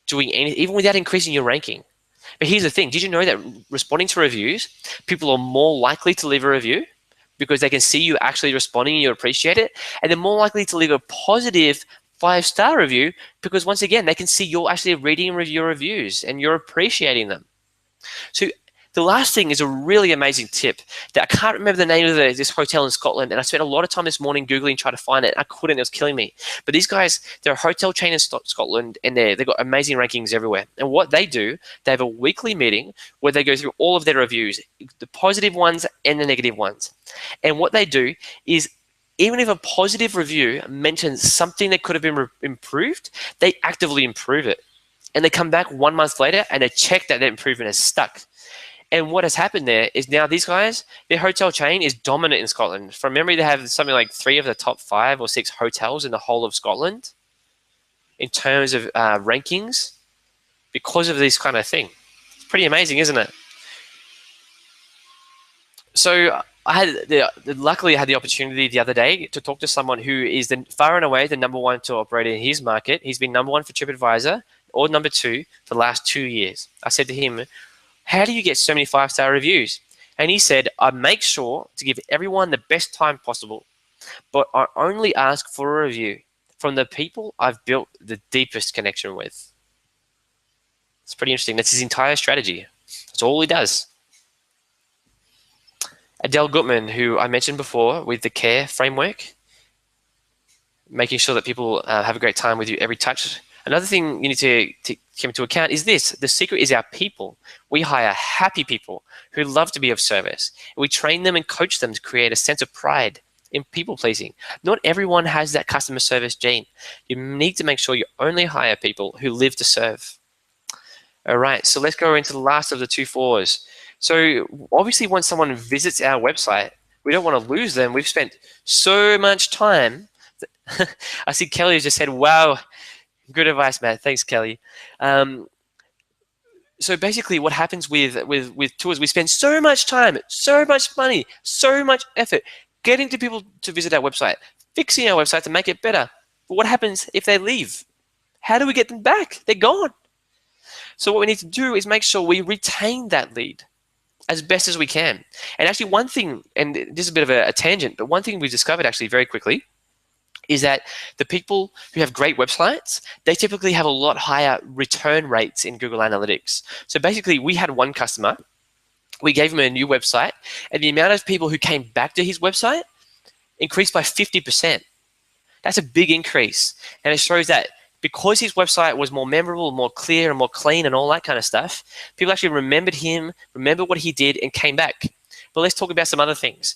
[SPEAKER 1] doing anything, even without increasing your ranking? But here's the thing. Did you know that responding to reviews, people are more likely to leave a review because they can see you actually responding and you appreciate it, and they're more likely to leave a positive 5-star review because once again, they can see you're actually reading and review reviews and you're appreciating them. So the last thing is a really amazing tip that I can't remember the name of this hotel in Scotland, and I spent a lot of time this morning Googling trying to find it. I couldn't, it was killing me. But these guys, they're a hotel chain in Scotland, and they've got amazing rankings everywhere. And what they do, they have a weekly meeting where they go through all of their reviews, the positive ones and the negative ones. And what they do is, even if a positive review mentions something that could have been improved, they actively improve it. And they come back 1 month later and they check that improvement has stuck. And what has happened there is now these guys, their hotel chain is dominant in Scotland. From memory, they have something like 3 of the top 5 or 6 hotels in the whole of Scotland in terms of rankings because of this kind of thing. It's pretty amazing, isn't it? So luckily I had the opportunity the other day to talk to someone who is far and away the #1 tour operator in his market. He's been #1 for TripAdvisor or #2 for the last 2 years. I said to him, how do you get so many 5-star reviews? And he said, I make sure to give everyone the best time possible, but I only ask for a review from the people I've built the deepest connection with. It's pretty interesting. That's his entire strategy. That's all he does. Adele Gutman, who I mentioned before with the CARE framework, making sure that people have a great time with you every touch. Another thing you need to take into account is this. The secret is our people. We hire happy people who love to be of service. We train them and coach them to create a sense of pride in people pleasing. Not everyone has that customer service gene. You need to make sure you only hire people who live to serve. All right, so let's go into the last of the 2 4s. So obviously when someone visits our website, we don't want to lose them. We've spent so much time. I see Kelly has just said, wow, good advice, Matt. Thanks, Kelly. So basically what happens with tours, we spend so much time, so much money, so much effort getting to people to visit our website, fixing our website to make it better. But what happens if they leave? How do we get them back? They're gone. So what we need to do is make sure we retain that lead as best as we can. And actually one thing, and this is a bit of a tangent, but one thing we discovered actually very quickly is that the people who have great websites, they typically have a lot higher return rates in Google Analytics. So basically we had one customer, we gave him a new website, and the amount of people who came back to his website increased by 50%. That's a big increase. And it shows that because his website was more memorable, more clear, and more clean and all that kind of stuff, people actually remembered him, remembered what he did, and came back. But let's talk about some other things.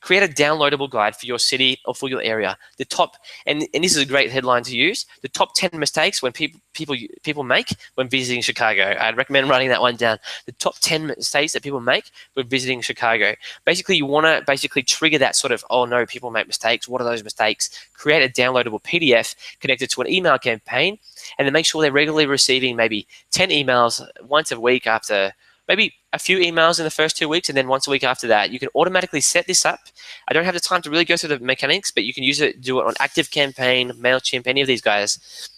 [SPEAKER 1] Create a downloadable guide for your city or for your area. The top, and this is a great headline to use, the top 10 mistakes when people make when visiting Chicago. I'd recommend writing that one down. The top 10 mistakes that people make when visiting Chicago. Basically, you want to trigger that sort of, oh no, people make mistakes. What are those mistakes? Create a downloadable PDF connected to an email campaign, and then make sure they're regularly receiving maybe 10 emails once a week after maybe a few emails in the first 2 weeks, and then once a week after that. You can automatically set this up. I don't have the time to really go through the mechanics, but you can do it on ActiveCampaign, MailChimp, any of these guys.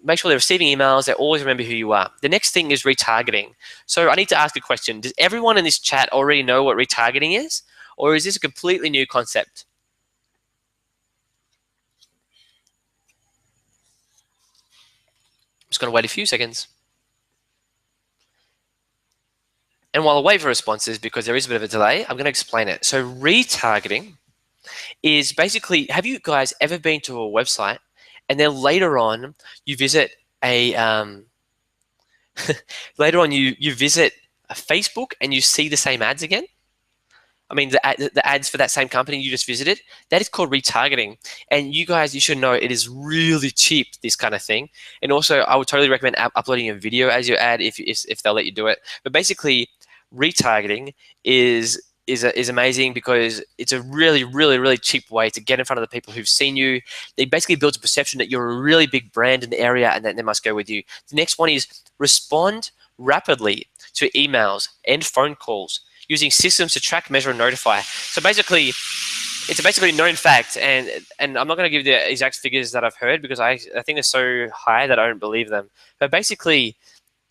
[SPEAKER 1] Make sure they're receiving emails. They always remember who you are. The next thing is retargeting. So I need to ask a question. Does everyone in this chat already know what retargeting is? Or is this a completely new concept? I'm just going to wait a few seconds. And while I wait for responses, because there is a bit of a delay, I'm going to explain it. So retargeting is basically, have you guys ever been to a website and then later on you visit a you visit a Facebook and you see the same ads again? I mean, the ads for that same company you just visited, that is called retargeting. And you guys, you should know it is really cheap, this kind of thing. And also, I would totally recommend uploading a video as your ad if they'll let you do it. But basically, retargeting is amazing because it's a really, really, really cheap way to get in front of the people who've seen you. It basically builds a perception that you're a really big brand in the area and that they must go with you. The next one is respond rapidly to emails and phone calls using systems to track, measure, and notify. So basically, it's basically a known fact, and I'm not going to give the exact figures that I've heard because I think they're so high that I don't believe them. But basically,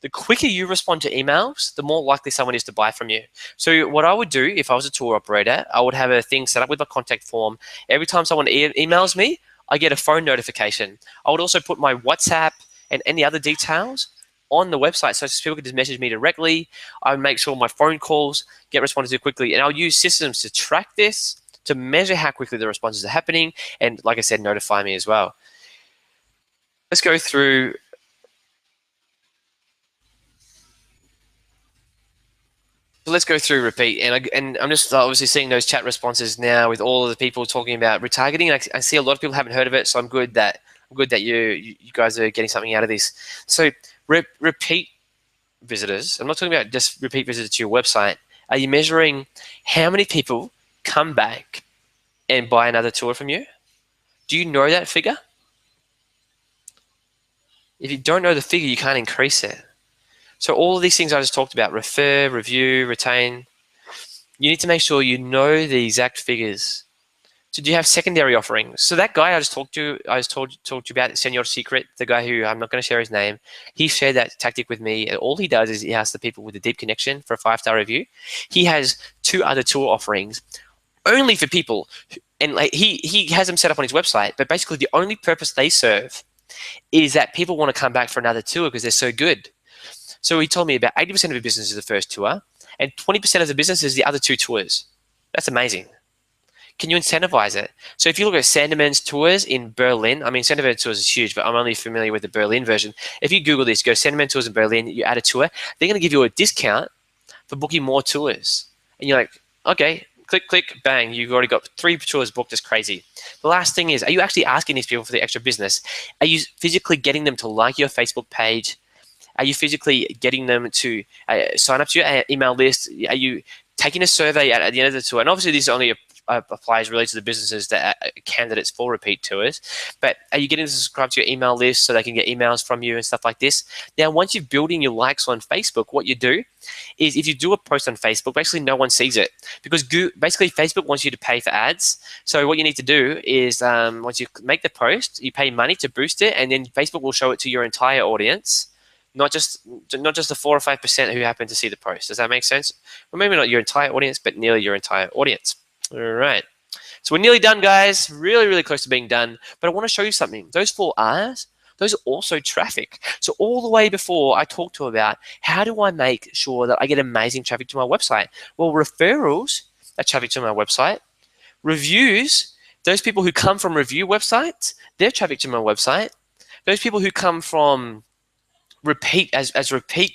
[SPEAKER 1] the quicker you respond to emails, the more likely someone is to buy from you. So what I would do if I was a tour operator, I would have a thing set up with my contact form. Every time someone emails me, I get a phone notification. I would also put my WhatsApp and any other details on the website so people can just message me directly. I would make sure my phone calls get responded to quickly, and I'll use systems to track this, to measure how quickly the responses are happening, and like I said, notify me as well. Let's go through. So let's go through repeat, and I'm just obviously seeing those chat responses now with all of the people talking about retargeting. And I see a lot of people haven't heard of it, so I'm good that you guys are getting something out of this. So repeat visitors. I'm not talking about just repeat visitors to your website. Are you measuring how many people come back and buy another tour from you? Do you know that figure? If you don't know the figure, you can't increase it. So all of these things I just talked about, refer, review, retain, you need to make sure you know the exact figures So do you have secondary offerings? So that guy I just talked to, talked to you about, Senor Secret, the guy who I'm not going to share his name, he shared that tactic with me. And all he does is he asks the people with a deep connection for a 5-star review. He has 2 other tour offerings only for people, and like he has them set up on his website. But basically, the only purpose they serve is that people want to come back for another tour because they're so good. So he told me about 80% of the business is the first tour, and 20% of the business is the other 2 tours. That's amazing. Can you incentivize it? So if you look at Sandeman's tours in Berlin, I mean, Sandeman tours is huge, but I'm only familiar with the Berlin version. If you Google this, go Sandeman tours in Berlin, you add a tour, they're going to give you a discount for booking more tours. And you're like, okay, click, click, bang, you've already got 3 tours booked. That's crazy. The last thing is, are you actually asking these people for the extra business? Are you physically getting them to like your Facebook page? Are you physically getting them to sign up to your email list? Are you taking a survey at the end of the tour? And obviously, this only applies really to the businesses that are candidates for repeat tours. But are you getting to subscribe to your email list so they can get emails from you and stuff like this? Now, once you're building your likes on Facebook, what you do is if you do a post on Facebook, basically no one sees it because basically Facebook wants you to pay for ads. So what you need to do is once you make the post, you pay money to boost it, and then Facebook will show it to your entire audience. Not just the 4 or 5% who happen to see the post. Does that make sense? Well, maybe not your entire audience, but nearly your entire audience. All right. So we're nearly done, guys. Really, really close to being done. But I want to show you something. Those 4 R's, those are also traffic. So all the way before I talked to about how do I make sure that I get amazing traffic to my website? Well, referrals are traffic to my website. Reviews, those people who come from review websites, they're traffic to my website. Those people who come from repeat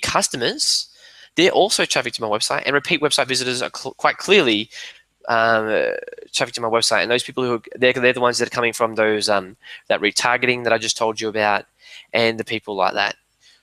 [SPEAKER 1] customers, they're also traffic to my website, and repeat website visitors are quite clearly traffic to my website. And those people who they're the ones that are coming from those that retargeting that I just told you about, and the people like that.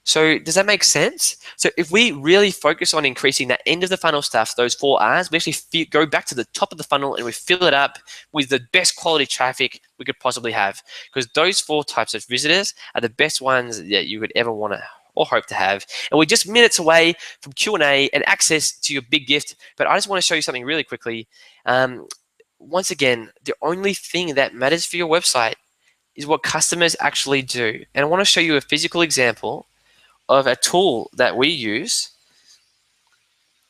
[SPEAKER 1] So does that make sense? So if we really focus on increasing that end of the funnel stuff, those 4 R's, we actually go back to the top of the funnel and we fill it up with the best quality traffic we could possibly have. Because those 4 types of visitors are the best ones that you could ever want to or hope to have. And we're just minutes away from Q&A and access to your big gift. But I just want to show you something really quickly. Once again, the only thing that matters for your website is what customers actually do. And I want to show you a physical example of a tool that we use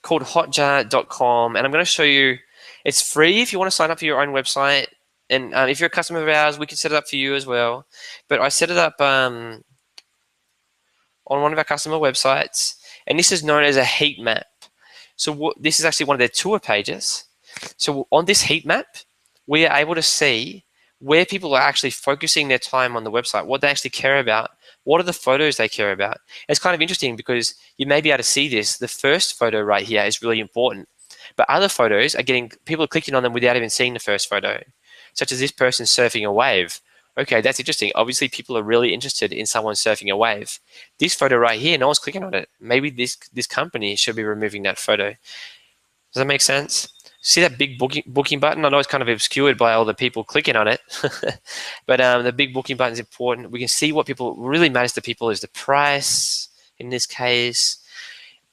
[SPEAKER 1] called hotjar.com. And I'm going to show you, it's free if you want to sign up for your own website. And if you're a customer of ours, we can set it up for you as well. But I set it up on one of our customer websites. And this is known as a heat map. So this is actually one of their tour pages. So on this heat map, we are able to see where people are actually focusing their time on the website, what they actually care about, what are the photos they care about. It's kind of interesting because you may be able to see this. The first photo right here is really important, but other photos are getting people are clicking on them without even seeing the first photo, such as this person surfing a wave. Okay, that's interesting. Obviously, people are really interested in someone surfing a wave. This photo right here, no one's clicking on it. Maybe this company should be removing that photo. Does that make sense? See that big booking button? I know it's kind of obscured by all the people clicking on it, but the big booking button is important. We can see what really matters to people is the price in this case.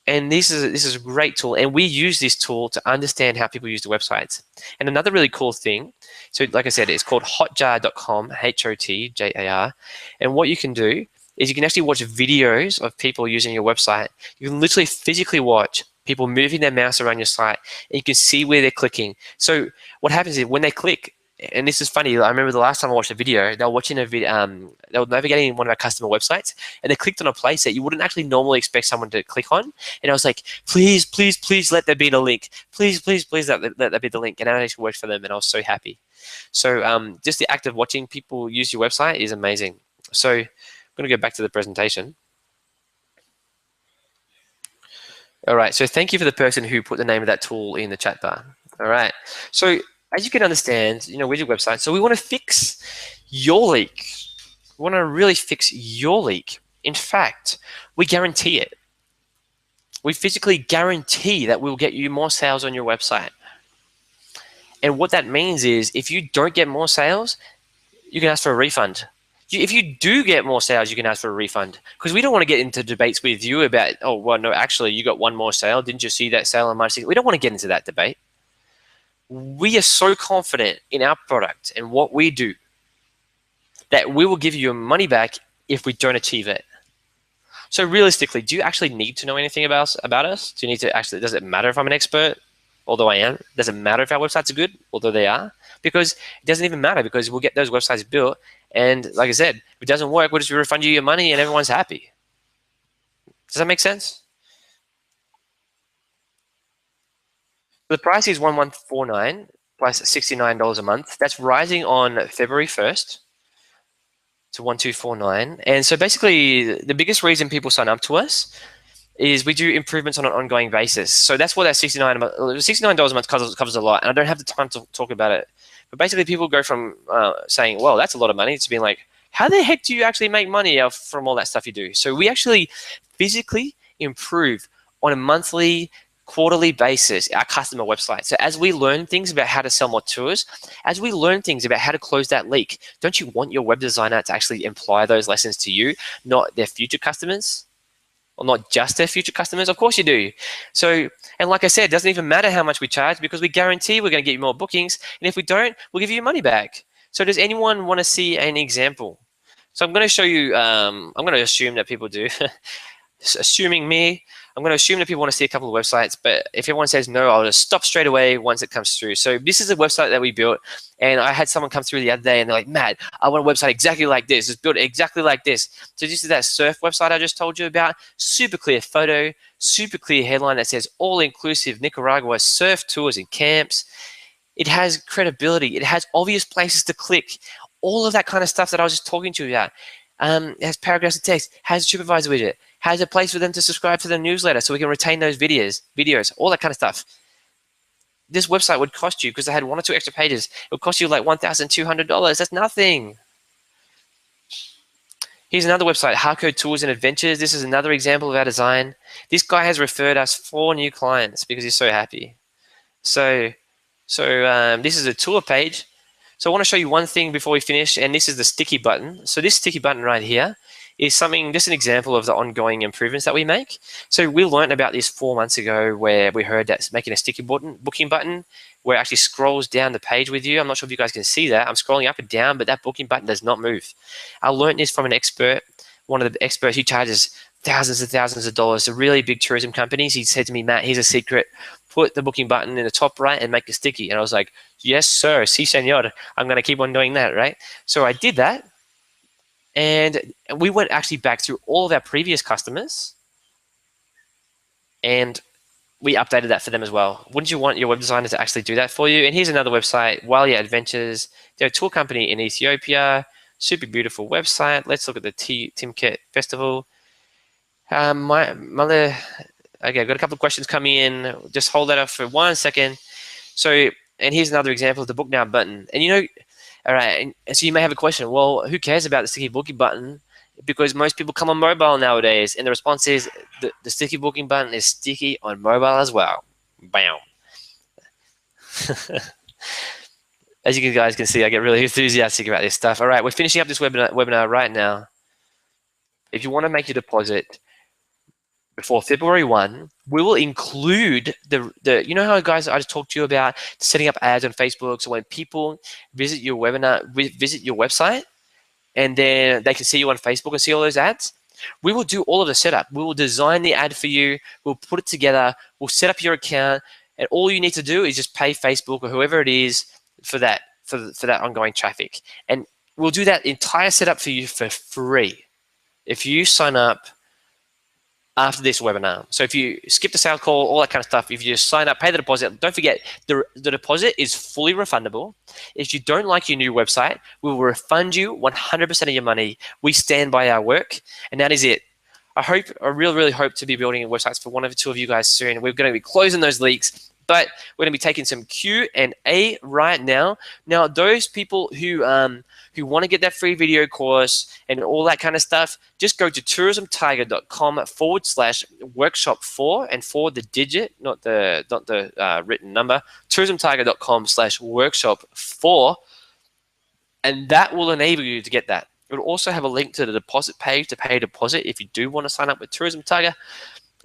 [SPEAKER 1] And this is a great tool, and we use this tool to understand how people use the websites. And another really cool thing, so like I said, it's called hotjar.com, Hotjar. And what you can do is you can actually watch videos of people using your website. You can literally physically watch people moving their mouse around your site, and you can see where they're clicking. So what happens is when they click, and this is funny, I remember the last time I watched a video, they were watching a video, they were navigating one of our customer websites, and they clicked on a place that you wouldn't actually normally expect someone to click on. And I was like, please, please, please let there be a link. Please, please, please let there be the link. And that actually worked for them, and I was so happy. So just the act of watching people use your website is amazing. So I'm going to go back to the presentation. All right, so thank you for the person who put the name of that tool in the chat bar. All right, so as you can understand, with your website, so we want to fix your leak. We want to really fix your leak. In fact, we guarantee it. We physically guarantee that we'll get you more sales on your website. And what that means is if you don't get more sales, you can ask for a refund. If you do get more sales, you can ask for a refund, because we don't want to get into debates with you about, oh, well, no, actually, you got one more sale. Didn't you see that sale on March 6th? We don't want to get into that debate. We are so confident in our product and what we do that we will give you your money back if we don't achieve it. So realistically, do you actually need to know anything about us? Do you need to actually, does it matter if I'm an expert? Although I am. Does it matter if our websites are good? Although they are. Because it doesn't even matter, because we'll get those websites built. And like I said, if it doesn't work, we'll just refund you your money and everyone's happy. Does that make sense? The price is 1149 plus $69 a month. That's rising on February 1st to 1249. And so basically, the biggest reason people sign up to us is we do improvements on an ongoing basis. So that's what that $69 a month covers a lot. And I don't have the time to talk about it. But basically, people go from saying, well, that's a lot of money, to being like, how the heck do you actually make money from all that stuff you do? So we actually physically improve on a monthly, quarterly basis our customer website. So as we learn things about how to sell more tours, as we learn things about how to close that leak, don't you want your web designer to actually imply those lessons to you, not their future customers? Or not just their future customers? Of course you do. So, and like I said, it doesn't even matter how much we charge, because we guarantee we're going to get you more bookings. And if we don't, we'll give you your money back. So does anyone want to see an example? So I'm going to show you, I'm going to assume that people do. Assuming me, I'm going to assume that people want to see a couple of websites, but if everyone says no, I'll just stop straight away once it comes through. So this is a website that we built, and I had someone come through the other day and they're like, Matt, I want a website exactly like this. It's built exactly like this. So this is that surf website I just told you about. Super clear photo, super clear headline that says all-inclusive Nicaragua surf tours and camps. It has credibility. It has obvious places to click. All of that kind of stuff that I was just talking to you about. It has paragraphs of text, has a TripAdvisor widget, has a place for them to subscribe to the newsletter so we can retain those videos, all that kind of stuff. This website would cost you, because I had 1 or 2 extra pages, it would cost you like $1,200. That's nothing. Here's another website, Hardcode Tours and Adventures. This is another example of our design. This guy has referred us 4 new clients because he's so happy. So this is a tour page. So I want to show you one thing before we finish, and this is the sticky button. So this sticky button right here is something, just an example of the ongoing improvements that we make. So we learned about this 4 months ago, where we heard that making a sticky booking button where it actually scrolls down the page with you. I'm not sure if you guys can see that. I'm scrolling up and down, but that booking button does not move. I learned this from an expert, one of the experts who charges thousands and thousands of dollars to really big tourism companies. He said to me, Matt, here's a secret. Put the booking button in the top right and make it sticky. And I was like, yes, sir. Si, senor. I'm going to keep on doing that, right? So I did that. And we went actually back through all of our previous customers, and we updated that for them as well. Wouldn't you want your web designer to actually do that for you? And here's another website, Walia Adventures. They're a tour company in Ethiopia. Super beautiful website. Let's look at the Timket Festival. Okay, I've got a couple of questions coming in. Just hold that up for 1 second. So, and here's another example of the book now button. And you know, all right, and so you may have a question. Well, who cares about the sticky booking button? Because most people come on mobile nowadays. And the response is the sticky booking button is sticky on mobile as well. Bam. As you guys can see, I get really enthusiastic about this stuff. All right, we're finishing up this webinar right now. If you want to make your deposit before February 1, we will include you know how, guys, I just talked to you about setting up ads on Facebook, so when people visit your webinar, visit your website, and then they can see you on Facebook and see all those ads? We will do all of the setup. We will design the ad for you. We'll put it together. We'll set up your account, and all you need to do is just pay Facebook or whoever it is for that ongoing traffic. And we'll do that entire setup for you for free if you sign up after this webinar. So if you skip the sale call, all that kind of stuff, if you just sign up, pay the deposit, don't forget the deposit is fully refundable. If you don't like your new website, we will refund you 100% of your money. We stand by our work, and that is it. I really hope to be building websites for one or two of you guys soon. We're going to be closing those leaks, but we're going to be taking some Q&A right now. Now, those people who want to get that free video course and all that kind of stuff, just go to tourismtiger.com/workshop4 and forward the digit, not the written number, tourismtiger.com/workshop4, and that will enable you to get that. It will also have a link to the deposit page to pay a deposit if you do want to sign up with Tourism Tiger.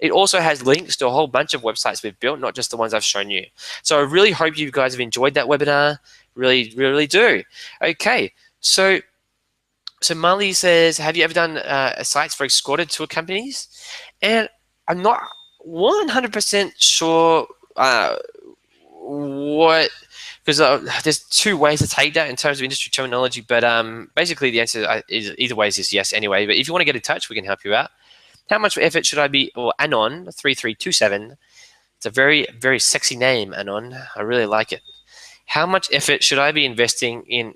[SPEAKER 1] It also has links to a whole bunch of websites we've built, not just the ones I've shown you. So I really hope you guys have enjoyed that webinar. Really, really do. Okay, so Molly says, have you ever done sites for escorted tour companies? And I'm not 100% sure what, because there's two ways to take that in terms of industry terminology, but basically the answer is either way is yes anyway. But if you want to get in touch, we can help you out. How much effort should I be, or Anon 3327, it's a very, very sexy name, Anon. I really like it. How much effort should I be investing in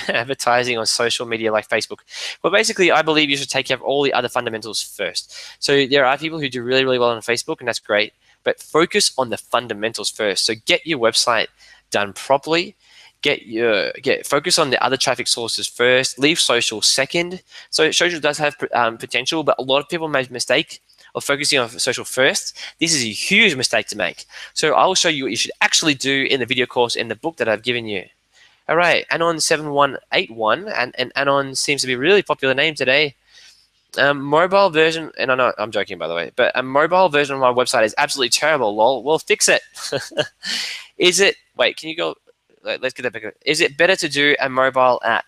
[SPEAKER 1] advertising on social media like Facebook? Well, basically, I believe you should take care of all the other fundamentals first. So there are people who do really, really well on Facebook, and that's great, but focus on the fundamentals first. So get your website done properly. Focus on the other traffic sources first. Leave social second. So social does have potential, but a lot of people make a mistake of focusing on social first. This is a huge mistake to make. So I'll show you what you should actually do in the video course in the book that I've given you. All right, Anon7181, and Anon seems to be a really popular name today. Mobile version, and I know I'm joking by the way, but a mobile version of my website is absolutely terrible. Lol. Well, fix it. Is it? Wait, can you go? Let's get that back. Is it better to do a mobile app?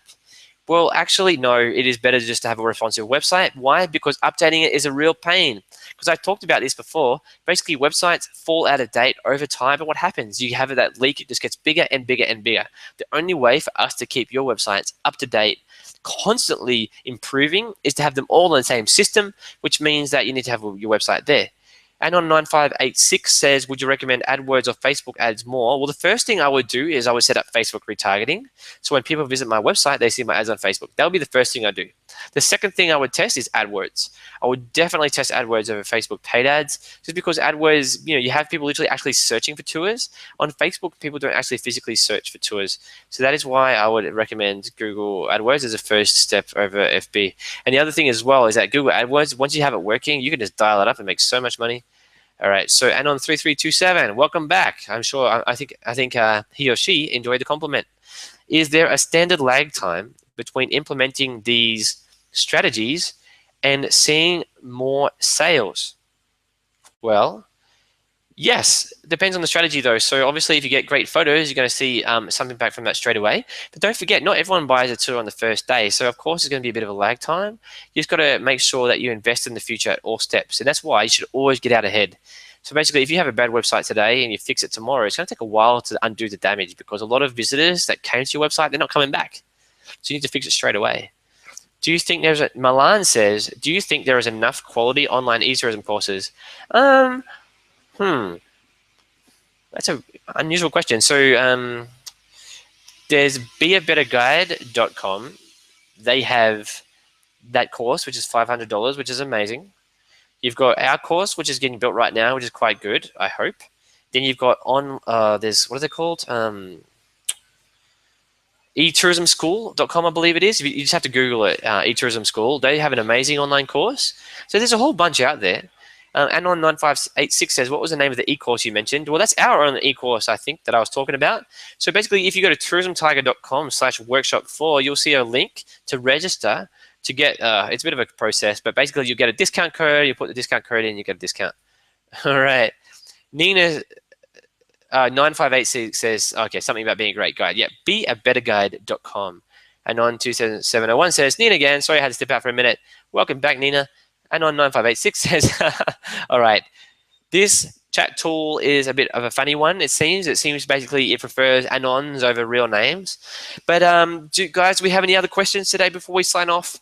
[SPEAKER 1] Well, actually, no. It is better just to have a responsive website. Why? Because updating it is a real pain. Because I've talked about this before. Basically, websites fall out of date over time, but what happens? You have that leak. It just gets bigger and bigger and bigger. The only way for us to keep your websites up to date, constantly improving, is to have them all in the same system, which means that you need to have your website there. Anon9586 says, would you recommend AdWords or Facebook ads more? Well, the first thing I would do is I would set up Facebook retargeting. So when people visit my website, they see my ads on Facebook. That would be the first thing I do. The second thing I would test is AdWords. I would definitely test AdWords over Facebook paid ads, just because AdWords, you have people literally actually searching for tours. On Facebook, people don't actually physically search for tours. So that is why I would recommend Google AdWords as a first step over FB. And the other thing as well is that Google AdWords, once you have it working, you can just dial it up and make so much money. All right, so Anon3327, welcome back. I'm sure, I think he or she enjoyed the compliment. Is there a standard lag time between implementing these strategies and seeing more sales? Well, yes, depends on the strategy though. So obviously if you get great photos, you're going to see something back from that straight away. But don't forget, not everyone buys a tour on the first day. So of course there's going to be a bit of a lag time. You just got to make sure that you invest in the future at all steps. And that's why you should always get out ahead. So basically, if you have a bad website today and you fix it tomorrow, it's going to take a while to undo the damage, because a lot of visitors that came to your website, they're not coming back. So you need to fix it straight away. Do you think there's Milan says, do you think there is enough quality online e-tourism courses? That's an unusual question. So there's beabetterguide.com. They have that course, which is $500, which is amazing. You've got our course, which is getting built right now, which is quite good, I hope. Then you've got there's, what is it called? etourismschool.com, I believe it is. You just have to Google it, eTourism School. They have an amazing online course. So there's a whole bunch out there. Anon9586 says, what was the name of the e-course you mentioned? Well, that's our own e-course, I think, that I was talking about. So basically, if you go to tourismtiger.com/workshop4, you'll see a link to register to get, it's a bit of a process, but basically you get a discount code, you put the discount code in, you get a discount. All right. Nina 9586 says, okay, something about being a great guide. Yeah, beabetterguide.com. Anon 27701 says, Nina again, sorry I had to step out for a minute. Welcome back, Nina. Anon 9586 says, all right, this chat tool is a bit of a funny one, it seems. It seems basically it prefers Anons over real names. But guys, do we have any other questions today before we sign off?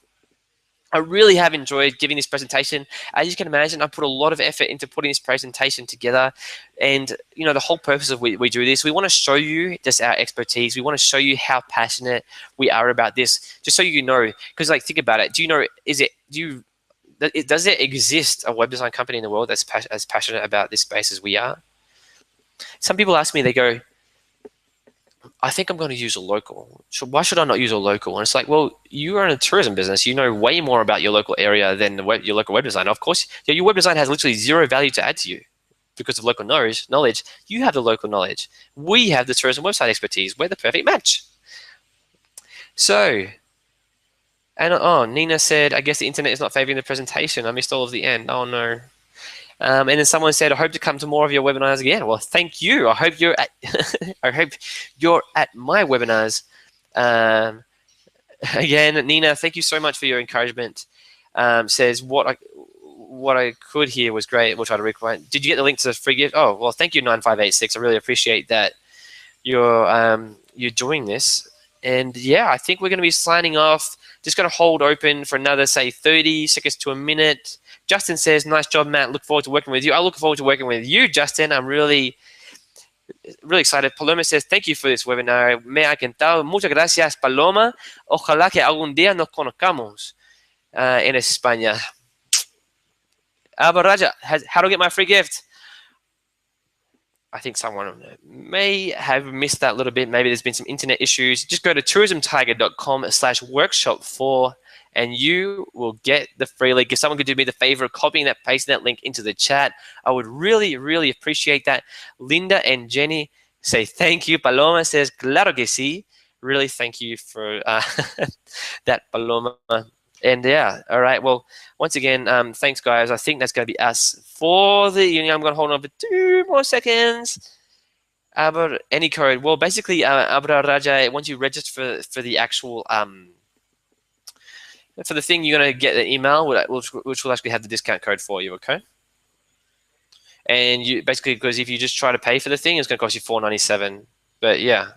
[SPEAKER 1] I really have enjoyed giving this presentation. As you can imagine, I put a lot of effort into putting this presentation together. And, the whole purpose of we do this, we want to show you just our expertise. We want to show you how passionate we are about this, just so you know. Because, think about it. Does there exist a web design company in the world that's as passionate about this space as we are? Some people ask me, they go, I think I'm going to use a local. So why should I not use a local? And it's like, well, you are in a tourism business. You know way more about your local area than your local web designer. Of course, your web design has literally zero value to add to you because of local knowledge. You have the local knowledge. We have the tourism website expertise. We're the perfect match. So, and Nina said, I guess the internet is not favoring the presentation. I missed all of the end. Oh, no. And then someone said, I hope to come to more of your webinars again. Well, thank you. I hope you're at, I hope you're at my webinars. Again, Nina, thank you so much for your encouragement. Says what I could hear was great. We'll try to recommend. Did you get the link to the free gift? Oh, well, thank you, 9586. I really appreciate that you're doing this. And yeah, I think we're going to be signing off. Just going to hold open for another, say, 30 seconds to a minute. Justin says, nice job, Matt. Look forward to working with you. I look forward to working with you, Justin. I'm really excited. Paloma says, thank you for this webinar. Me ha encantado. Muchas gracias, Paloma. Ojalá que algún día nos conozcamos en España. Raja, how to get my free gift? I think someone may have missed that a little bit. Maybe there's been some internet issues. Just go to tourismtiger.com/workshop4 and you will get the free link. If someone could do me the favor of copying that, pasting that link into the chat, I would really, really appreciate that. Linda and Jenny say thank you. Paloma says, claro que sí. Really thank you for that, Paloma. And yeah, all right. Well, once again, thanks, guys. I think that's going to be us for the union. I'm going to hold on for 2 more seconds. Any code? Well, basically, Raja, once you register for the actual for the thing, you're going to get an email which will actually have the discount code for you. Okay. And you basically, because if you just try to pay for the thing, it's going to cost you $4.97. But yeah,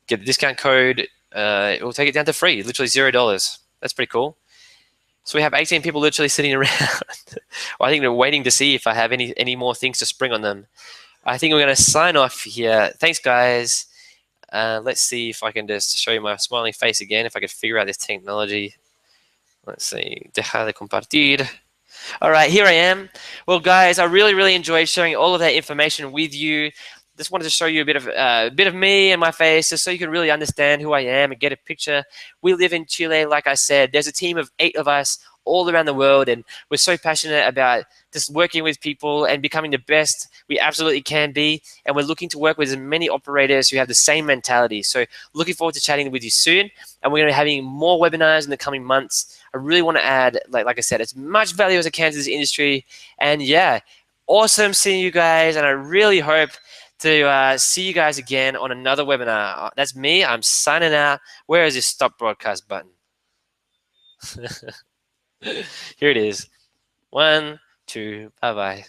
[SPEAKER 1] get the discount code. It will take it down to free, literally $0. That's pretty cool. So we have 18 people literally sitting around. Well, I think they're waiting to see if I have any more things to spring on them. I think we're going to sign off here. Thanks, guys. Let's see if I can just show you my smiling face again, if I could figure out this technology. Let's see. Deja de compartir. All right, here I am. Well, guys, I really, really enjoyed sharing all of that information with you. Just wanted to show you a bit of me and my face, just so you can really understand who I am and get a picture. We live in Chile, like I said. There's a team of 8 of us all around the world, and we're so passionate about just working with people and becoming the best we absolutely can be. And we're looking to work with as many operators who have the same mentality. So looking forward to chatting with you soon. And we're going to be having more webinars in the coming months. I really want to add, like I said, as much value as I can to this industry. And yeah, awesome seeing you guys. And I really hope to see you guys again on another webinar. That's me. I'm signing out. Where is this stop broadcast button? Here it is. 1, 2, bye-bye.